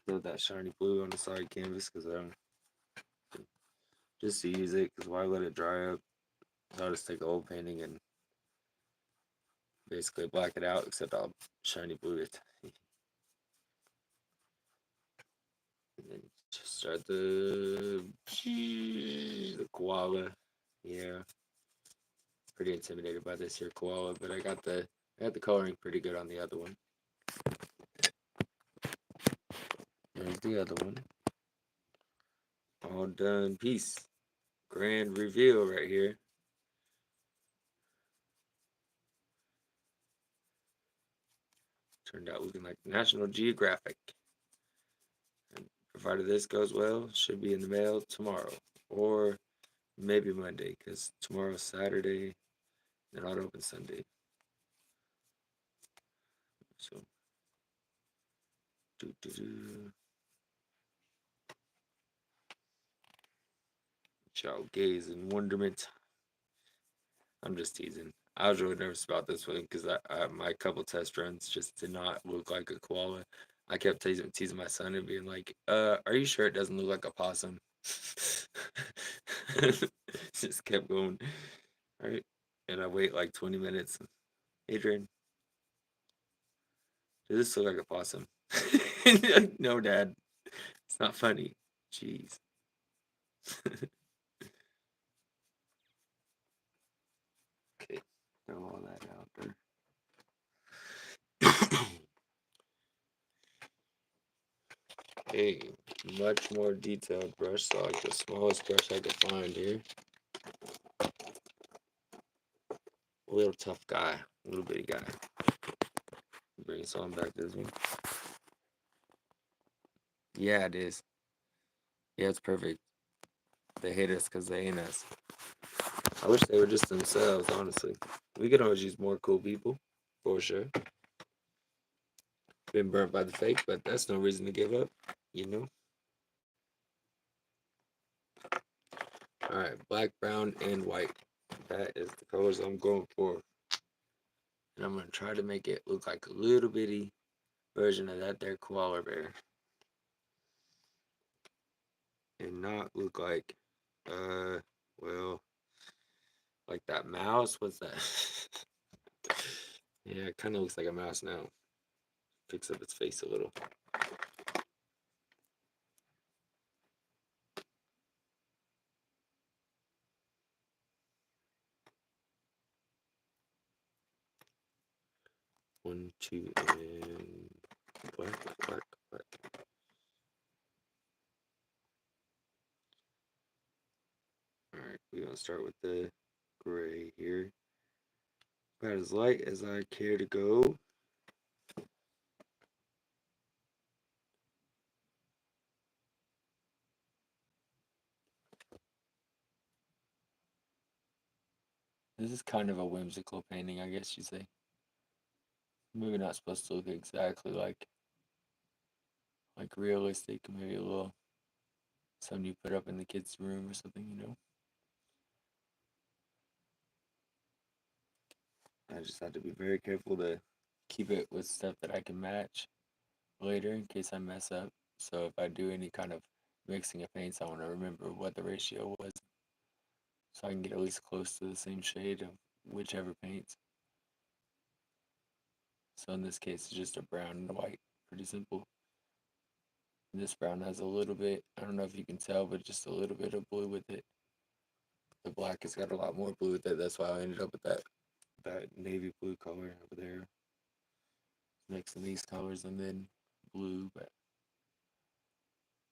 Throw that shiny blue on the side canvas because just to use it. Because why let it dry up? I'll just take the old painting and basically black it out, except I'll shiny blue it. And then just start the koala. Yeah, pretty intimidated by this here koala, but I got the coloring pretty good on the other one. There's the other one. All done. Peace. Grand reveal right here. Turned out looking like National Geographic. And provided this goes well, should be in the mail tomorrow or maybe Monday because tomorrow's Saturday. They're not open Sunday. So, y'all gaze in wonderment. I'm just teasing. I was really nervous about this one because my couple test runs just did not look like a koala. I kept teasing my son and being like, are you sure it doesn't look like a possum? Just kept going. Right? And I wait like 20 minutes. Adrian, does this look like a possum? No, Dad. It's not funny. Jeez. Okay. Throw all that out there. Okay, much more detailed brush, so like the smallest brush I could find here. A little tough guy, a little bitty guy. Bring this on back to this one. Yeah, it is. Yeah, it's perfect. They hate us because they ain't us. I wish they were just themselves, honestly. We could always use more cool people, for sure. Been burnt by the fake, but that's no reason to give up, you know? All right, black, brown, and white. That is the colors I'm going for. And I'm going to try to make it look like a little bitty version of that there koala bear. And not look like, well, like that mouse. What's that? Yeah, it kind of looks like a mouse now. Fix up its face a little. One, two, and black, black, black. Alright, we're going to start with the gray here. About as light as I care to go. This is kind of a whimsical painting, I guess you'd say. Maybe not supposed to look exactly like realistic, maybe a little something you put up in the kids' room or something, you know? I just have to be very careful to keep it with stuff that I can match later in case I mess up. So if I do any kind of mixing of paints, I want to remember what the ratio was so I can get at least close to the same shade of whichever paints. So in this case, it's just a brown and a white. Pretty simple. And this brown has a little bit, I don't know if you can tell, but just a little bit of blue with it. The black has got a lot more blue with it. That's why I ended up with that navy blue color over there. Mixing these colors and then blue, but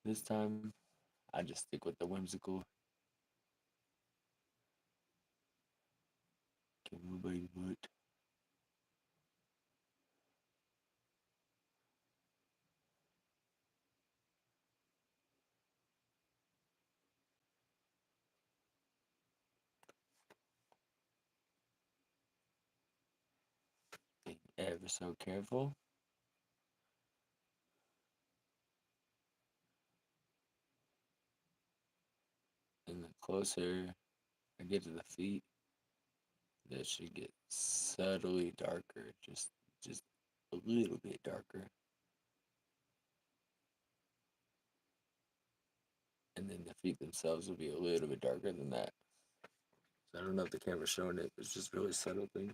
this time I just stick with the whimsical. Give my baby butt. Being ever so careful. And the closer I get to the feet, that should get subtly darker, just a little bit darker. And then the feet themselves will be a little bit darker than that. So I don't know if the camera's showing it, but it's just really subtle thing.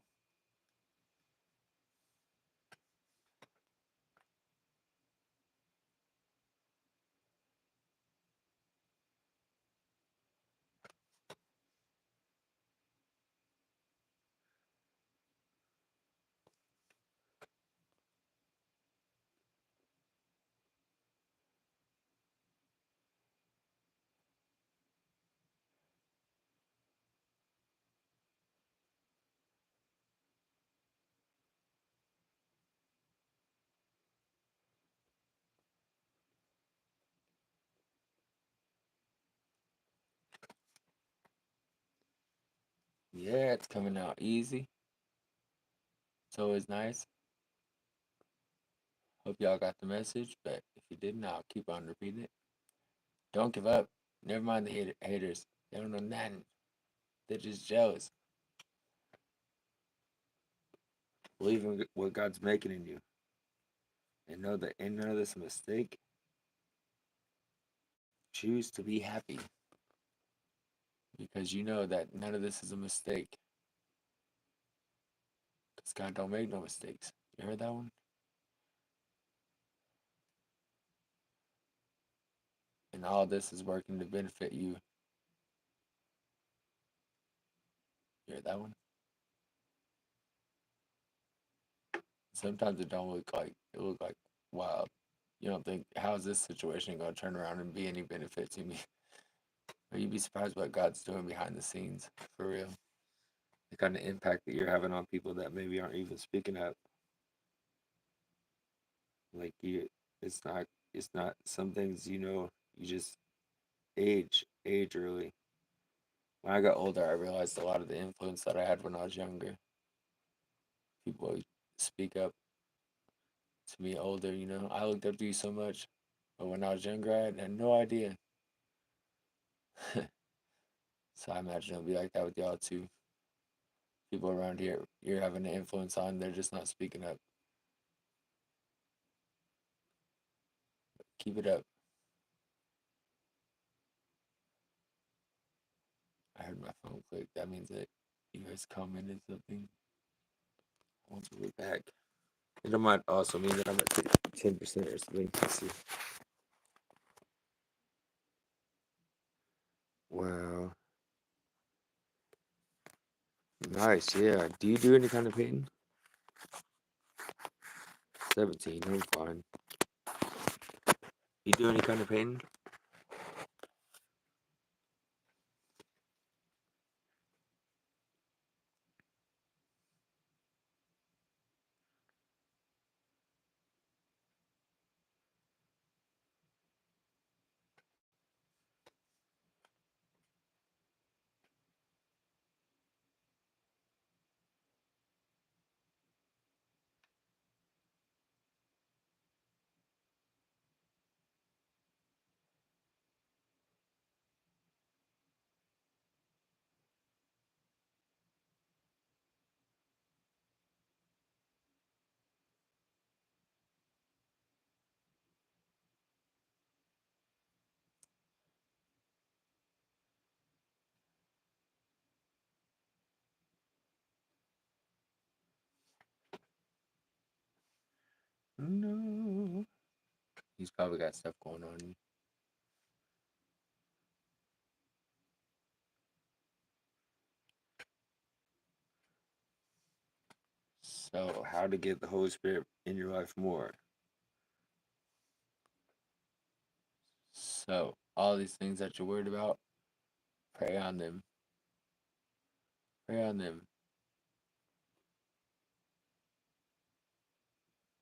Yeah, it's coming out easy. It's always nice. Hope y'all got the message, but if you didn't, I'll keep on repeating it. Don't give up. Never mind the haters. They don't know nothing. They're just jealous. Believe in what God's making in you. And know that ain't none of this a mistake. Choose to be happy. Because you know that none of this is a mistake. Because God don't make no mistakes. You heard that one? And all this is working to benefit you. You heard that one? Sometimes it look like wild. You don't think, how is this situation going to turn around and be any benefit to me? Or you'd be surprised what God's doing behind the scenes, for real. The kind of impact that you're having on people that maybe aren't even speaking up. Like it's not some things, you just age early. When I got older, I realized a lot of the influence that I had when I was younger. People would speak up to me older. I looked up to you so much, but when I was younger, I had no idea. So I imagine it'll be like that with y'all too. people around here you're having an influence on, they're just not speaking up. Keep it up. I heard my phone click. That means that you guys commented something. Once we're back. It might also mean that I'm at 10% or something. Let's see. Wow. Nice, yeah. Do you do any kind of painting? 17, I'm fine. You do any kind of painting? No. He's probably got stuff going on. So, how to get the Holy Spirit in your life more? So, all these things that you're worried about, pray on them. Pray on them.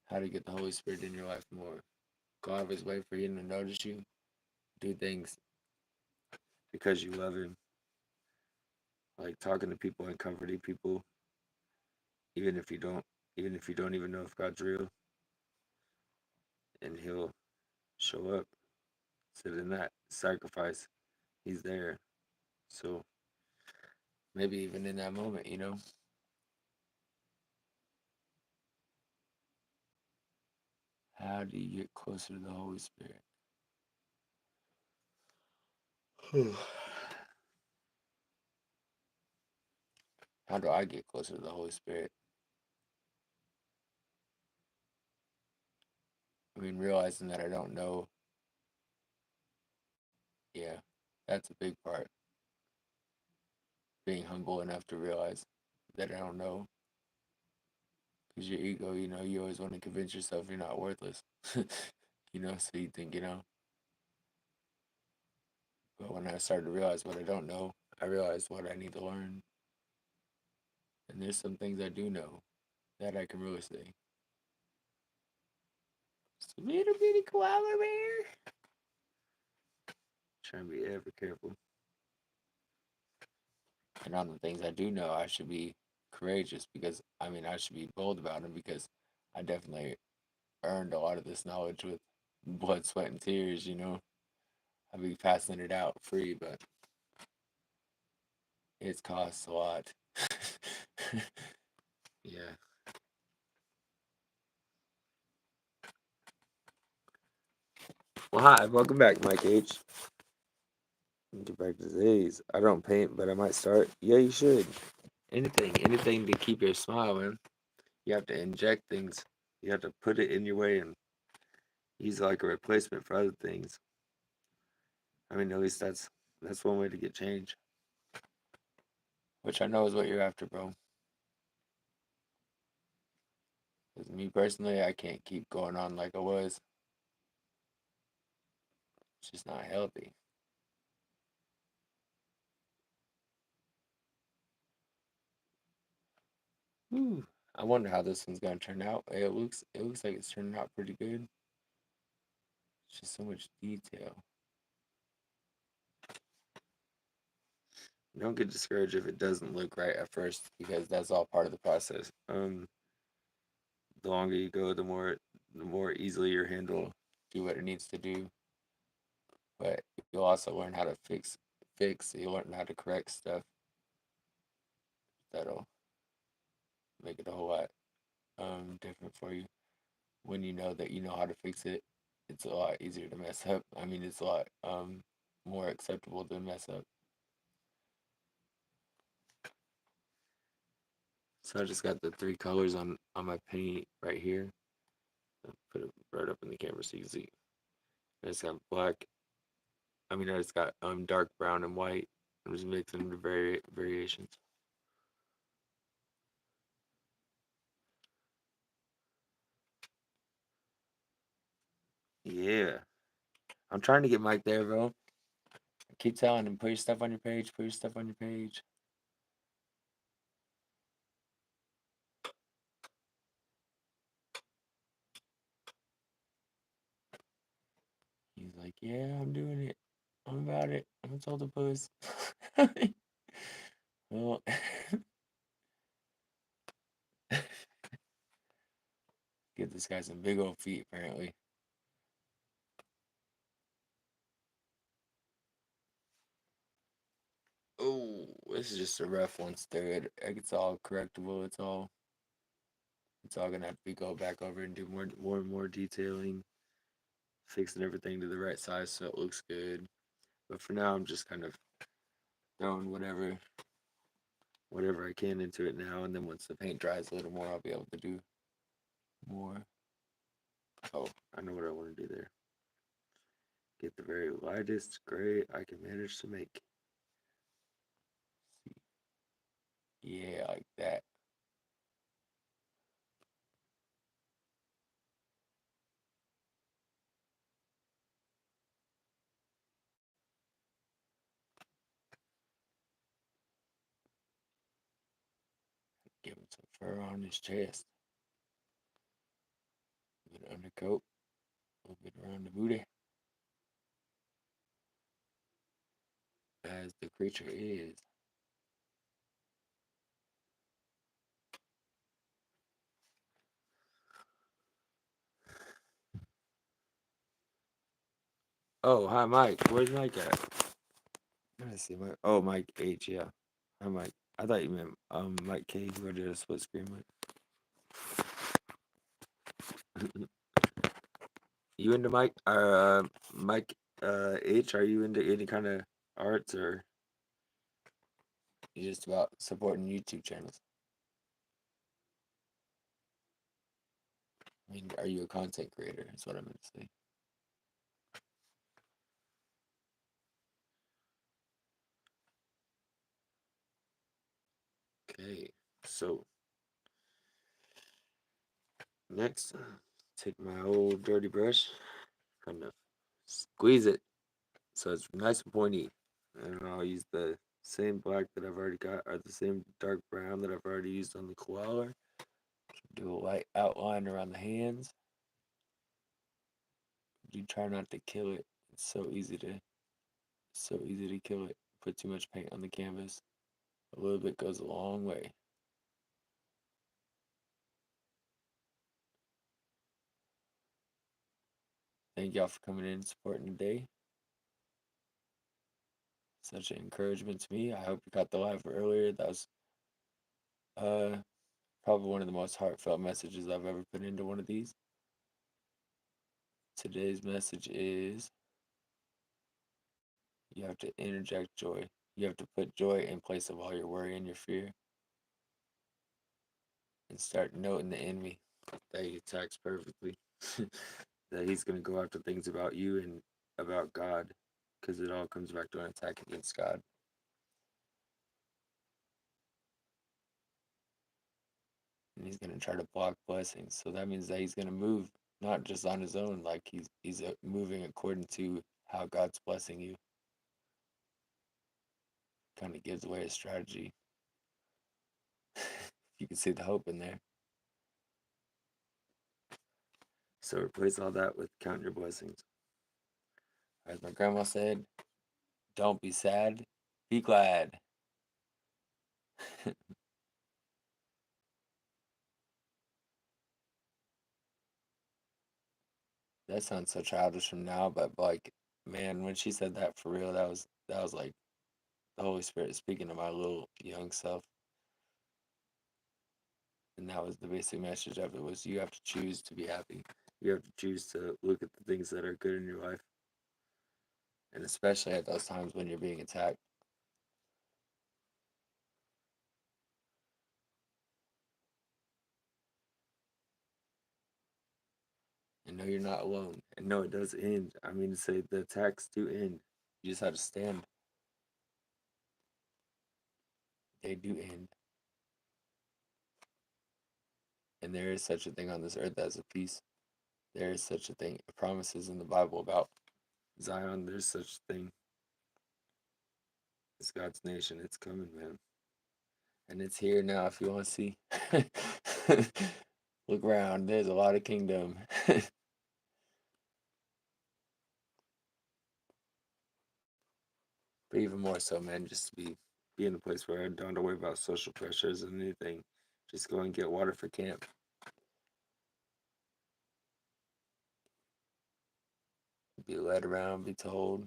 How to get the Holy Spirit in your life more. Go out of his way for him to notice you. Do things because you love him. Like talking to people and comforting people, even if you don't, even if you don't even know if God's real, and he'll show up. So in that sacrifice, he's there. So maybe even in that moment, how do you get closer to the Holy Spirit? How do I get closer to the Holy Spirit? I mean, realizing that I don't know. Yeah, that's a big part. Being humble enough to realize that I don't know. Because your ego, you always want to convince yourself you're not worthless. So you think, But when I started to realize what I don't know, I realized what I need to learn. And there's some things I do know that I can really say. Just a little bitty koala bear. Trying to be ever careful. And on the things I do know, I should be courageous because, I should be bold about them because I definitely earned a lot of this knowledge with blood, sweat, and tears. I'll be passing it out free, but it costs a lot. Yeah. Well, hi, welcome back, Mike H. Get back to today's. I don't paint, but I might start. Yeah, you should. Anything to keep your smile, man. You have to inject things. You have to put it in your way and use it like a replacement for other things. At least that's one way to get change. Which I know is what you're after, bro. Because me personally, I can't keep going on like I was. It's just not healthy. Whew. I wonder how this one's gonna turn out. It looks like it's turning out pretty good. It's just so much detail. Don't get discouraged if it doesn't look right at first because that's all part of the process. The longer you go, the more easily your hand will do what it needs to do. But you'll also learn how to fix. You'll learn how to correct stuff that'll make it a whole lot different for you. When you know that you know how to fix it, it's a lot easier to mess up. I mean, it's a lot more acceptable to mess up. So I just got the three colors on my paint right here. I'll put it right up in the camera so you can see. I just got black. I mean, I just got dark brown and white. I'm just mixing the variations. Yeah, I'm trying to get Mike there, bro. I keep telling him, put your stuff on your page. Put your stuff on your page. He's like, yeah, I'm doing it. I'm about it. I'm a told the puss. Well, get this guy some big old feet, apparently. Oh, this is just a rough one, dude. It's all correctable. It's all gonna have to be go back over and do more and more detailing, fixing everything to the right size so it looks good. But for now, I'm just kind of throwing whatever I can into it now, and then once the paint dries a little more, I'll be able to do more. Oh, I know what I want to do there. Get the very lightest gray I can manage to make. Yeah, like that. Give him some fur on his chest. A bit undercoat. A little bit around the booty. As the creature is. Oh, hi, Mike. Where's Mike at? Let me see. Mike. Oh, Mike H. Yeah. Hi, Mike. I thought you meant Mike K. Who I did a split screen with. You into Mike? Mike H. Are you into any kind of arts or you just about supporting YouTube channels? I mean, are you a content creator? That's what I meant to say. Okay, so next, take my old dirty brush, kind of squeeze it so it's nice and pointy. And I'll use the same black that I've already got, or the same dark brown that I've already used on the koala. Do a light outline around the hands. You try not to kill it. It's so easy to kill it. Put too much paint on the canvas. A little bit goes a long way. Thank y'all for coming in and supporting today. Such an encouragement to me. I hope you got the live earlier. That was uh probably one of the most heartfelt messages I've ever put into one of these. Today's message is you have to interject joy. You have to put joy in place of all your worry and your fear and start noting the enemy that he attacks perfectly. That he's going to go after things about you and about God because it all comes back to an attack against God. And he's going to try to block blessings. So that means that he's going to move not just on his own, like he's moving according to how God's blessing you. Kind of gives away a strategy. You can see the hope in there. So replace all that with count your blessings. As my grandma said, don't be sad, be glad. That sounds so childish from now, but like, man, when she said that for real, that was like the Holy Spirit speaking to my little young self. And that was the basic message of it, was you have to choose to be happy. You have to choose to look at the things that are good in your life. And especially at those times when you're being attacked. And know you're not alone. And know it does end. I mean to say the attacks do end. You just have to stand. They do end. And there is such a thing on this earth as a peace. There is such a thing. Promises in the Bible about Zion. There's such a thing. It's God's nation. It's coming, man. And it's here now if you want to see. Look around. There's a lot of kingdom. But even more so, man, just to be in the place where I don't have to worry about social pressures and anything. Just go and get water for camp. Be led around, be told.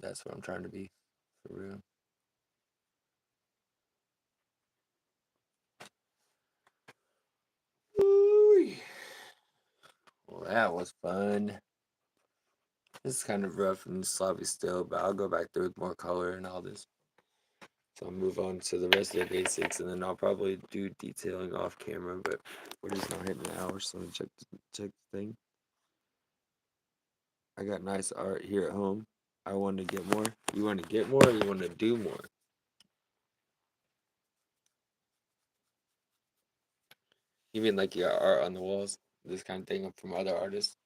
That's what I'm trying to be, for real. Ooh. Well, that was fun. It's kind of rough and sloppy still, but I'll go back through with more color and all this. So I'll move on to the rest of the basics, and then I'll probably do detailing off camera, but we're just not hitting an hour, so I'm gonna check the thing. I got nice art here at home. I want to get more. You want to get more, or you want to do more? You mean like you got art on the walls? This kind of thing from other artists?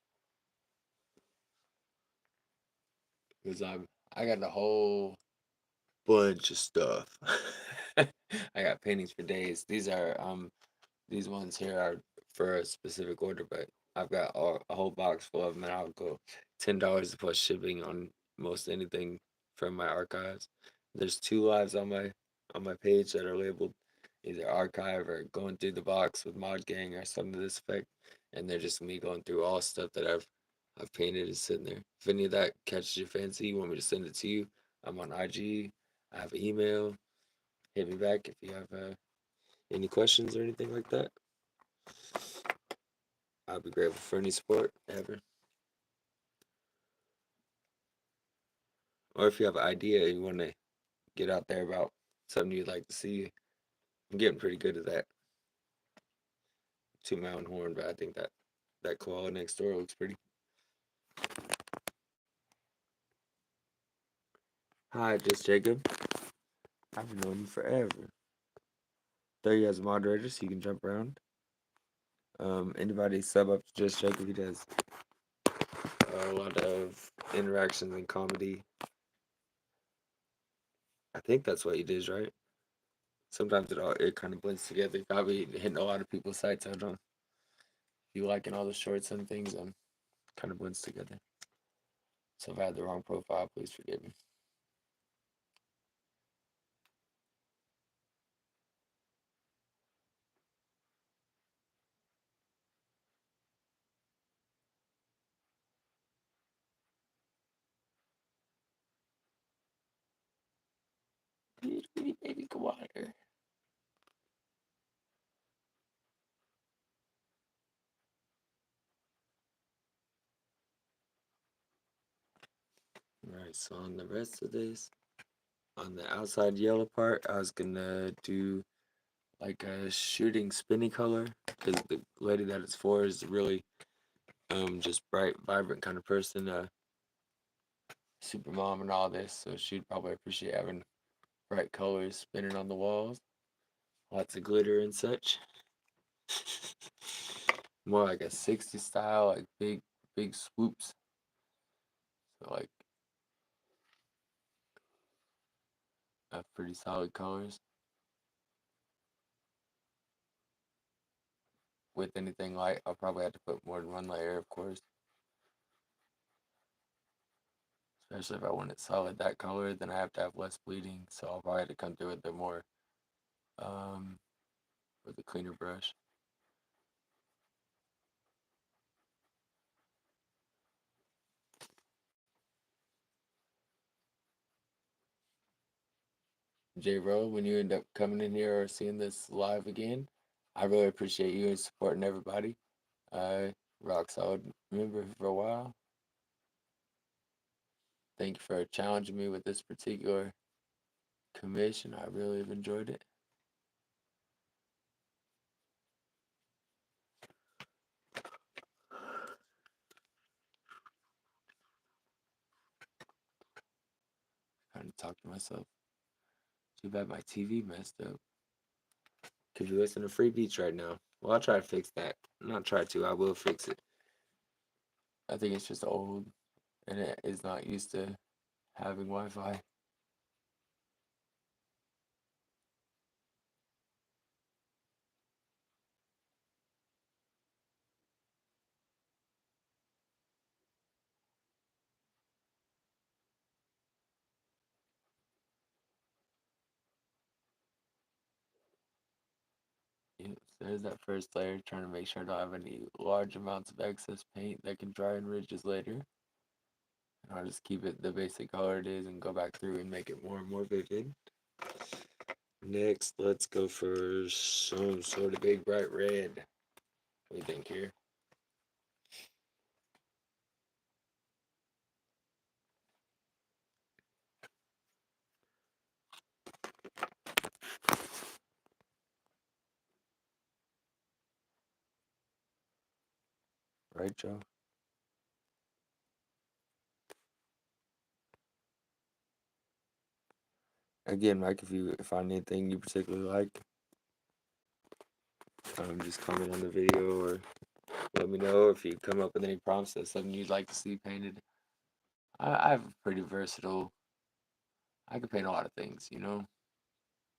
Because I got a whole bunch of stuff. I got paintings for days. These ones here are for a specific order, but I've got a whole box full of them, and I'll go $10 plus shipping on most anything from my archives. There's two lives on my page that are labeled either archive or going through the box with Mod Gang or something to this effect, and they're just me going through all stuff that I've painted is sitting there. If any of that catches your fancy, you want me to send it to you, I'm on IG. I have an email. Hit me back if you have any questions or anything like that. I'll be grateful for any support ever. Or if you have an idea you want to get out there about something you'd like to see, I'm getting pretty good at that. To my own horn, but I think that koala next door looks pretty. Hi, just Jacob. I've known you forever. There you as a moderator, so you can jump around. Anybody sub up to just Jacob? He does a lot of interactions and comedy. I think that's what he does, right? Sometimes it kind of blends together. Got me hitting a lot of people's sites. I don't know if you liking all the shorts and things. Kind of blends together. So if I had the wrong profile, please forgive me. Bitty baby water. Alright, so on the rest of this, on the outside yellow part, I was gonna do like a shooting spinny color because the lady that it's for is really just bright, vibrant kind of person, super mom and all this, so she'd probably appreciate having bright colors spinning on the walls, lots of glitter and such. More like a 60s style, like big swoops. So like pretty solid colors. With anything light, I'll probably have to put more than one layer, of course. Especially if I want it solid that color, then I have to have less bleeding. So I'll probably have to come through with a more, um, with a cleaner brush. JRoyal, when you end up coming in here or seeing this live again, I really appreciate you and supporting everybody. I rock solid member for a while. Thank you for challenging me with this particular commission. I really have enjoyed it. Trying to talk to myself. Too bad my TV messed up. Could you listen to free beats right now? Well, I'll try to fix that. Not try to, I will fix it. I think it's just old and it is not used to having Wi-Fi. Yep, so there's that first layer, trying to make sure I don't have any large amounts of excess paint that can dry in ridges later. And I'll just keep it the basic color it is and go back through and make it more and more vivid. Next, let's go for some sort of big bright red. What do you think here? Right, Joe? Again, Mike, if you find anything you particularly like, just comment on the video or let me know if you come up with any prompts that's something you'd like to see painted. I have a pretty versatile. I can paint a lot of things, you know.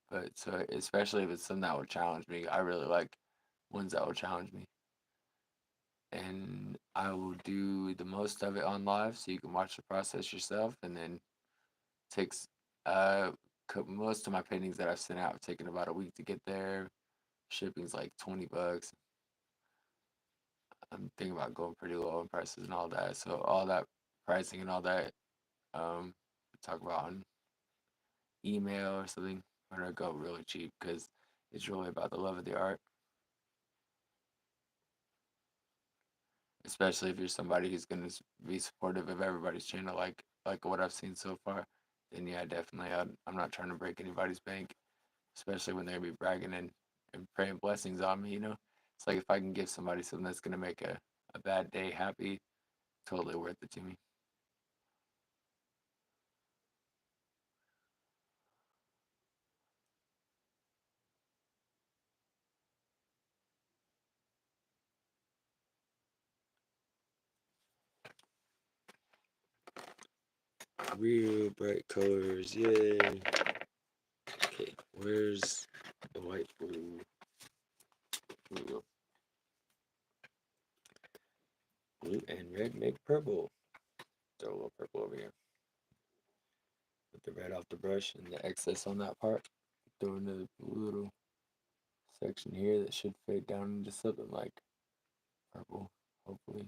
But so especially if it's something that would challenge me, I really like ones that will challenge me. And I will do the most of it on live so you can watch the process yourself. And then takes uh most of my paintings that I've sent out have taken about a week to get there. Shipping's like $20. I'm thinking about going pretty low on prices and all that. So all that pricing and all that, talk about on email or something. I'm gonna go really cheap because it's really about the love of the art. Especially if you're somebody who's gonna be supportive of everybody's channel, like what I've seen so far. Then yeah, definitely. I'm not trying to break anybody's bank, especially when they're gonna be bragging and praying blessings on me. You know, it's like if I can give somebody something that's gonna make a bad day happy, totally worth it to me. Real bright colors, yay! Okay, where's the white blue? Blue, blue and red make purple. Throw a little purple over here. Put the red off the brush and the excess on that part. Throw another little section here that should fade down into something like purple, hopefully.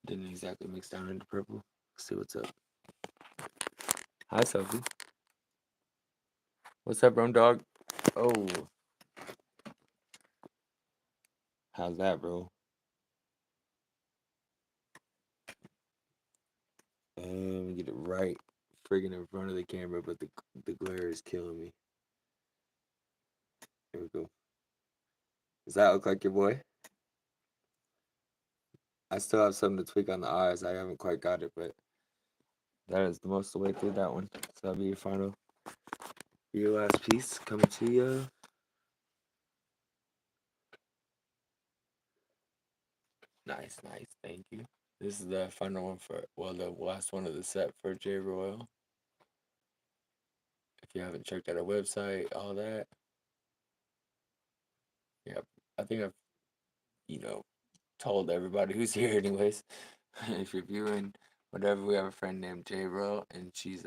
Didn't exactly mix down into purple. Let's see what's up. Hi, Sophie. What's up, brown dog? Oh, how's that, bro? Get it right friggin' in front of the camera, but the glare is killing me. Here we go. Does that look like your boy? I still have something to tweak on the eyes. I haven't quite got it, but that is the most of the way through that one. So that'll be your final, your last piece coming to you. Nice, nice. Thank you. This is the final one for, well, the last one of the set for JRoyal. If you haven't checked out our website, all that. Yeah, I think I've, you know, told everybody who's here anyways. If you're viewing, whatever, we have a friend named JRoyal, and she's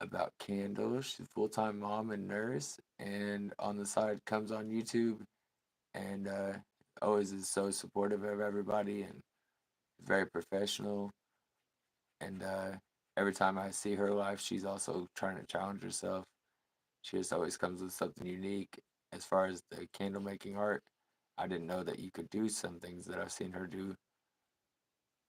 about candles. She's a full-time mom and nurse, and on the side comes on YouTube, and always is so supportive of everybody and very professional. And every time I see her live, she's also trying to challenge herself. She just always comes with something unique. As far as the candle making art, I didn't know that you could do some things that I've seen her do,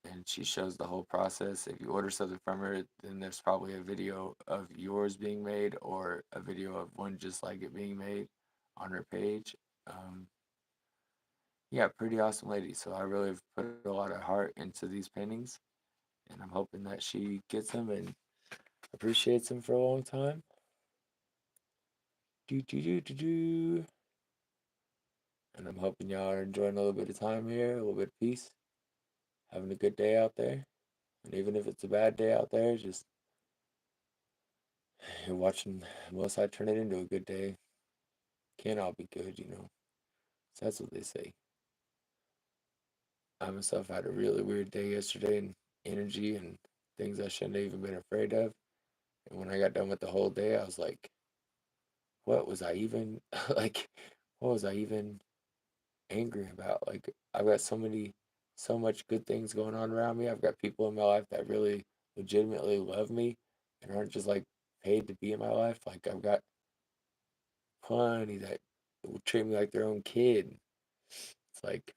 and she shows the whole process. If you order something from her, then there's probably a video of yours being made or a video of one just like it being made on her page. Um, yeah, pretty awesome lady. So I really have put a lot of heart into these paintings, and I'm hoping that she gets them and appreciates them for a long time. Do do do do do. And I'm hoping y'all are enjoying a little bit of time here, a little bit of peace, having a good day out there. And even if it's a bad day out there, just you're watching most I turn it into a good day. Can't all be good. So that's what they say. I myself had a really weird day yesterday and energy and things I shouldn't have even been afraid of. And when I got done with the whole day, I was like, what was I even like what was I even angry about? Like I've got so much good things going on around me. I've got people in my life that really legitimately love me and aren't just like paid to be in my life. Like I've got plenty that will treat me like their own kid. It's like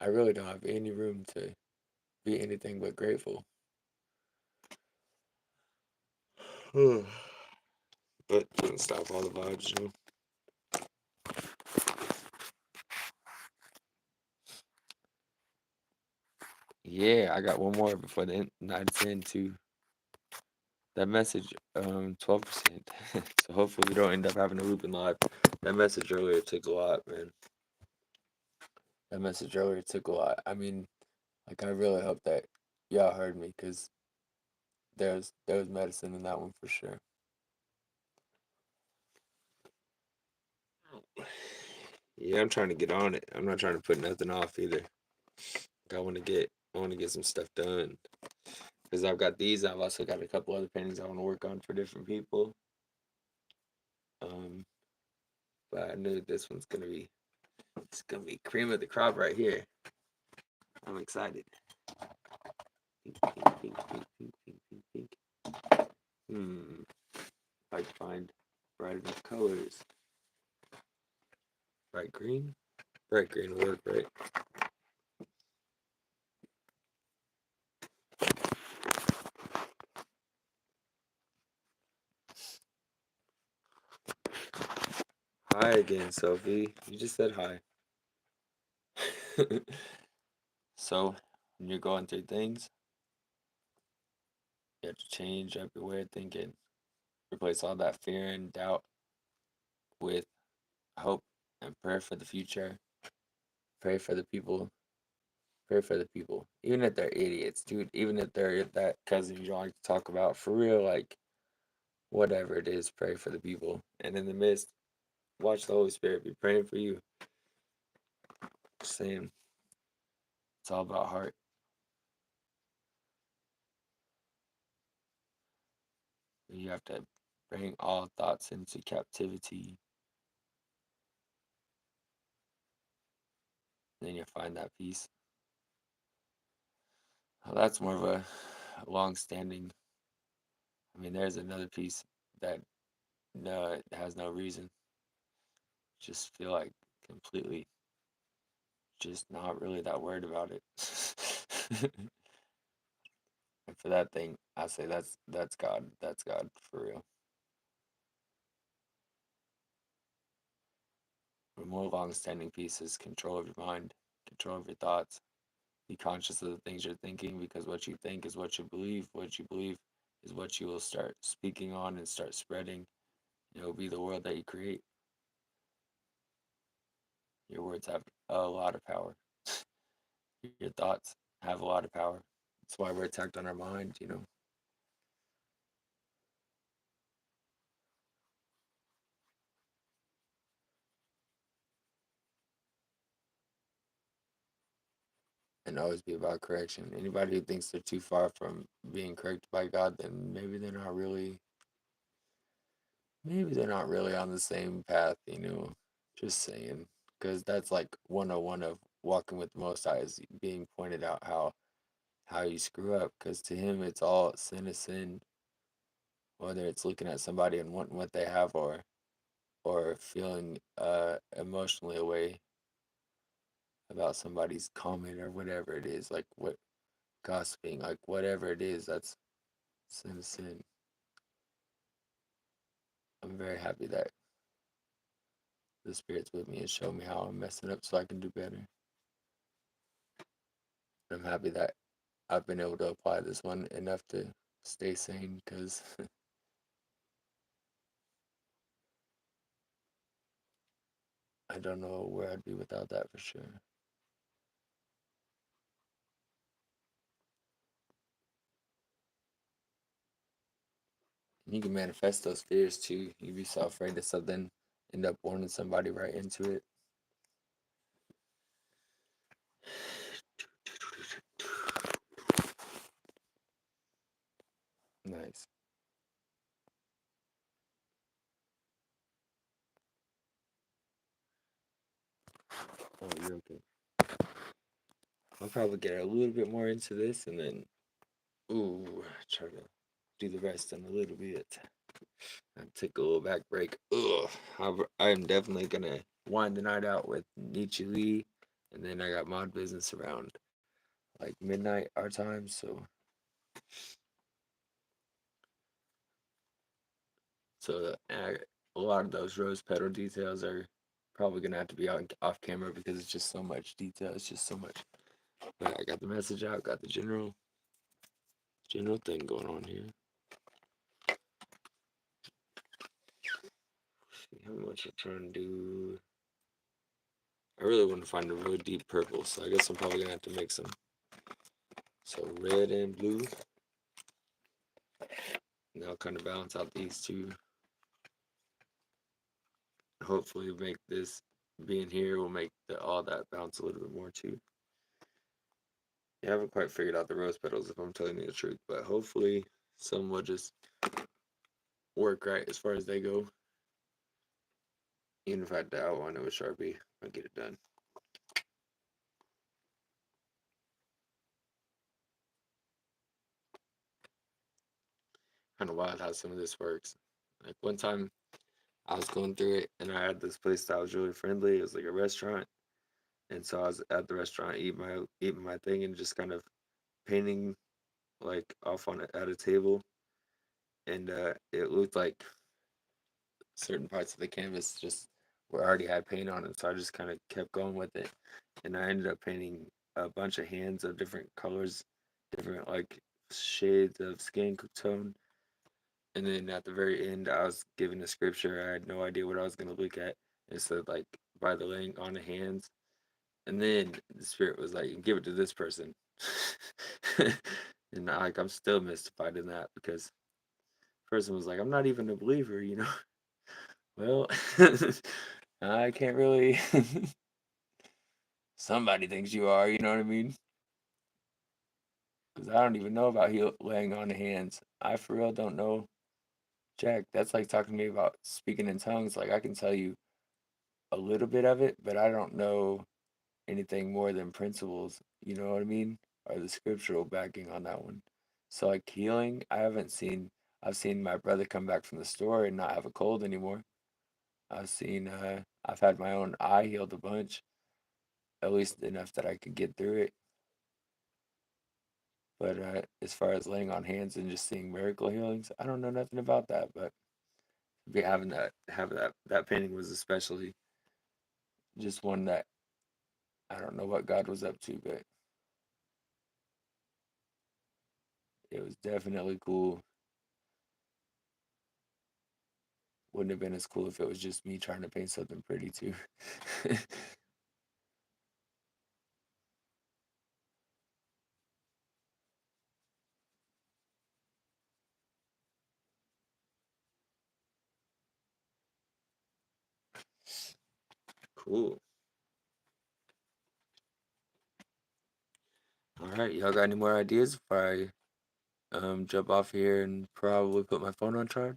I really don't have any room to be anything but grateful. But doesn't stop all the vibes. Yeah, I got one more before the night's end too. That message, 12%. So hopefully we don't end up having a looping live. That message earlier took a lot, man. That message earlier took a lot. I mean, like I really hope that y'all heard me because there was medicine in that one for sure. Yeah, I'm trying to get on it. I'm not trying to put nothing off either. Like, I want to get some stuff done because I've got these. I've also got a couple other paintings I want to work on for different people. Um, but I knew this one's gonna be cream of the crop right here. I'm excited. Pink, pink, pink, pink, pink, pink, pink, pink. If I can find bright enough colors. Bright green? Bright green would work, right? Hi again, Sophie. You just said hi. So, when you're going through things, you have to change up your way of thinking. Replace all that fear and doubt with hope and prayer for the future. Pray for the people. Pray for the people. Even if they're idiots, dude. Even if they're that cousin you don't like to talk about. For real, like, whatever it is, pray for the people. And in the midst, watch the Holy Spirit be praying for you. Just saying, it's all about heart. You have to bring all thoughts into captivity. Then you find that peace. Well, that's more of a long standing. I mean, there's another piece that no, it has no reason. Just feel like completely just not really that worried about it. And for that thing, I say that's God. That's God for real. The more long-standing pieces, control of your mind, control of your thoughts. Be conscious of the things you're thinking because what you think is what you believe. What you believe is what you will start speaking on and start spreading. It will be the world that you create. Your words have a lot of power. Your thoughts have a lot of power. That's why we're attacked on our mind. and always be about correction. Anybody who thinks they're too far from being corrected by God, then maybe they're not really on the same path, you know. Just saying, because that's like 101 of walking with the Most High is being pointed out how you screw up. Because to Him, it's all sin is sin, whether it's looking at somebody and wanting what they have, or feeling emotionally away about somebody's comment or whatever it is, like what gossiping, like whatever it is, that's sin is sin. I'm very happy that the Spirit's with me and show me how I'm messing up so I can do better. I'm happy that I've been able to apply this one enough to stay sane because I don't know where I'd be without that for sure. You can manifest those fears too. You be so afraid of something, end up warning somebody right into it. Nice. Oh, you're okay. I'll probably get a little bit more into this and then, try to do the rest in a little bit. I took a little back break. I'm definitely gonna wind the night out with Nietzsche Lee, and then I got mod business around like midnight our time. So a lot of those rose petal details are probably gonna have to be out off camera because it's just so much detail. It's just so much. But I got the message out. Got the general thing going on here. See how much I'm trying to do. I really want to find a really deep purple, so I guess I'm probably gonna have to make some. So red and blue. And I'll kind of balance out these two. Hopefully make this being here will make all that bounce a little bit more too. I haven't quite figured out the rose petals if I'm telling you the truth, but hopefully some will just work right as far as they go. Even if I had to outline it with Sharpie, I'll get it done. Kind of wild how some of this works. Like one time I was going through it and I had this place that was really friendly. It was like a restaurant. And so I was at the restaurant eating my thing and just kind of painting like off on it at a table. And it looked like certain parts of the canvas just were already had paint on it, so I just kind of kept going with it, and I ended up painting a bunch of hands of different colors, different like shades of skin tone, and then at the very end, I was given a scripture. I had no idea what I was gonna look at. It said like by the laying on of hands, and then the spirit was like, "Give it to this person," and I'm still mystified in that because the person was like, "I'm not even a believer," you know. Well, I can't really. Somebody thinks you are, you know what I mean? Because I don't even know about laying on of hands. I for real don't know Jack. That's like talking to me about speaking in tongues. Like I can tell you a little bit of it, but I don't know anything more than principles. You know what I mean? Or the scriptural backing on that one. So like healing, I haven't seen. I've seen my brother come back from the store and not have a cold anymore. I've seen. I've had my own eye healed a bunch, at least enough that I could get through it. But as far as laying on hands and just seeing miracle healings, I don't know nothing about that. But having that painting was especially just one that I don't know what God was up to, but it was definitely cool. Wouldn't have been as cool if it was just me trying to paint something pretty too. Cool. All right, y'all got any more ideas before I jump off here and probably put my phone on charge?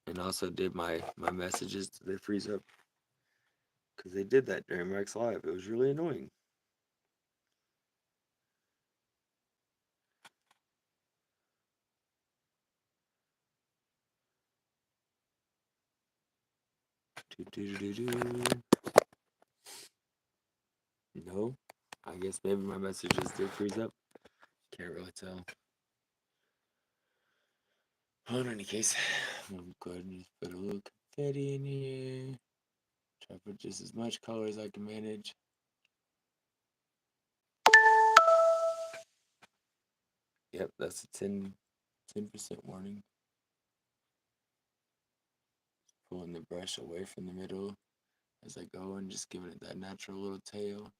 And also, did my messages, did they freeze up? Because they did that during Rex Live. It was really annoying. No, I guess maybe my messages did freeze up. Can't really tell. Well, in any case, I'm going to just put a little confetti in here. Try to put just as much color as I can manage. Yep, that's a 10% warning. Pulling the brush away from the middle as I go and just giving it that natural little tail.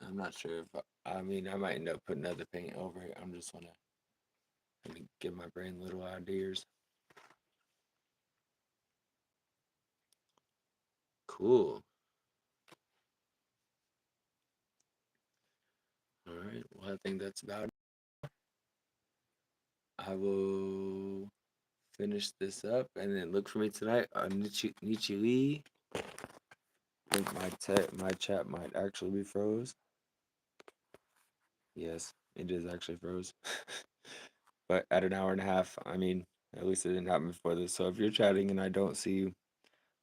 I'm not sure if I mean, I might end up putting other paint over it. I'm just gonna give my brain little ideas. Cool. All right. Well, I think that's about it. I will finish this up and then look for me tonight on Nichi Lee. I think my chat might actually be froze. Yes, it is actually froze. But at an hour and a half, I mean, at least it didn't happen before this. So if you're chatting and I don't see you,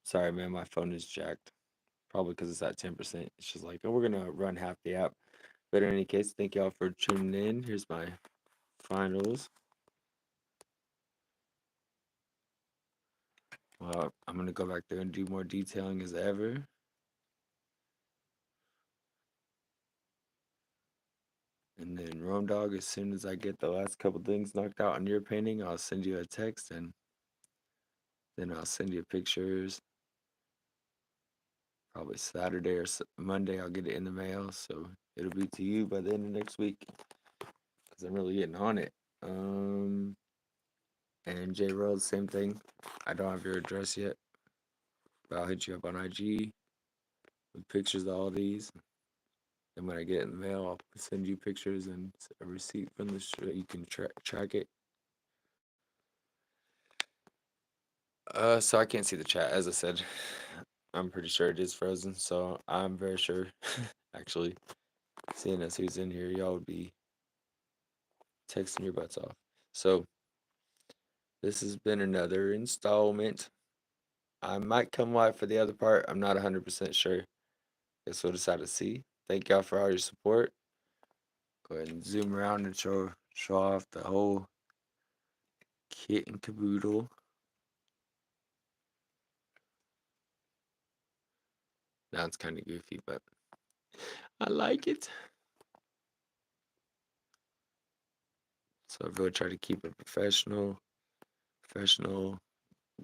sorry, man, my phone is jacked. Probably because it's at 10%. It's just like, oh, we're gonna run half the app. But in any case, thank y'all for tuning in. Here's my finals. Well, I'm gonna go back there and do more detailing as ever. And then Rome Dog, as soon as I get the last couple things knocked out on your painting, I'll send you a text and then I'll send you pictures. Probably Saturday or Monday, I'll get it in the mail. So it'll be to you by the end of next week because I'm really getting on it. And JRoyal, same thing. I don't have your address yet, but I'll hit you up on IG with pictures of all these. And when I get it in the mail, I'll send you pictures and a receipt from the show. You can track it. So I can't see the chat. As I said, I'm pretty sure it is frozen. So I'm very sure, actually, seeing as who's in here, y'all would be texting your butts off. So this has been another installment. I might come live for the other part. I'm not 100% sure. Guess we'll decide to see. Thank y'all for all your support. Go ahead and zoom around and show off the whole kit and caboodle. Now it's kind of goofy, but I like it. So I've really tried to keep a professional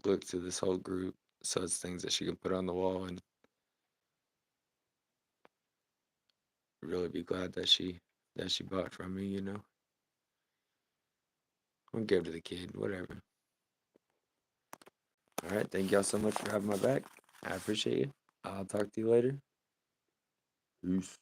look to this whole group. So it's things that she can put on the wall and really be glad that she bought from me, you know. I'll give to the kid, whatever. All right, thank y'all so much for having my back. I appreciate you. I'll talk to you later. Peace.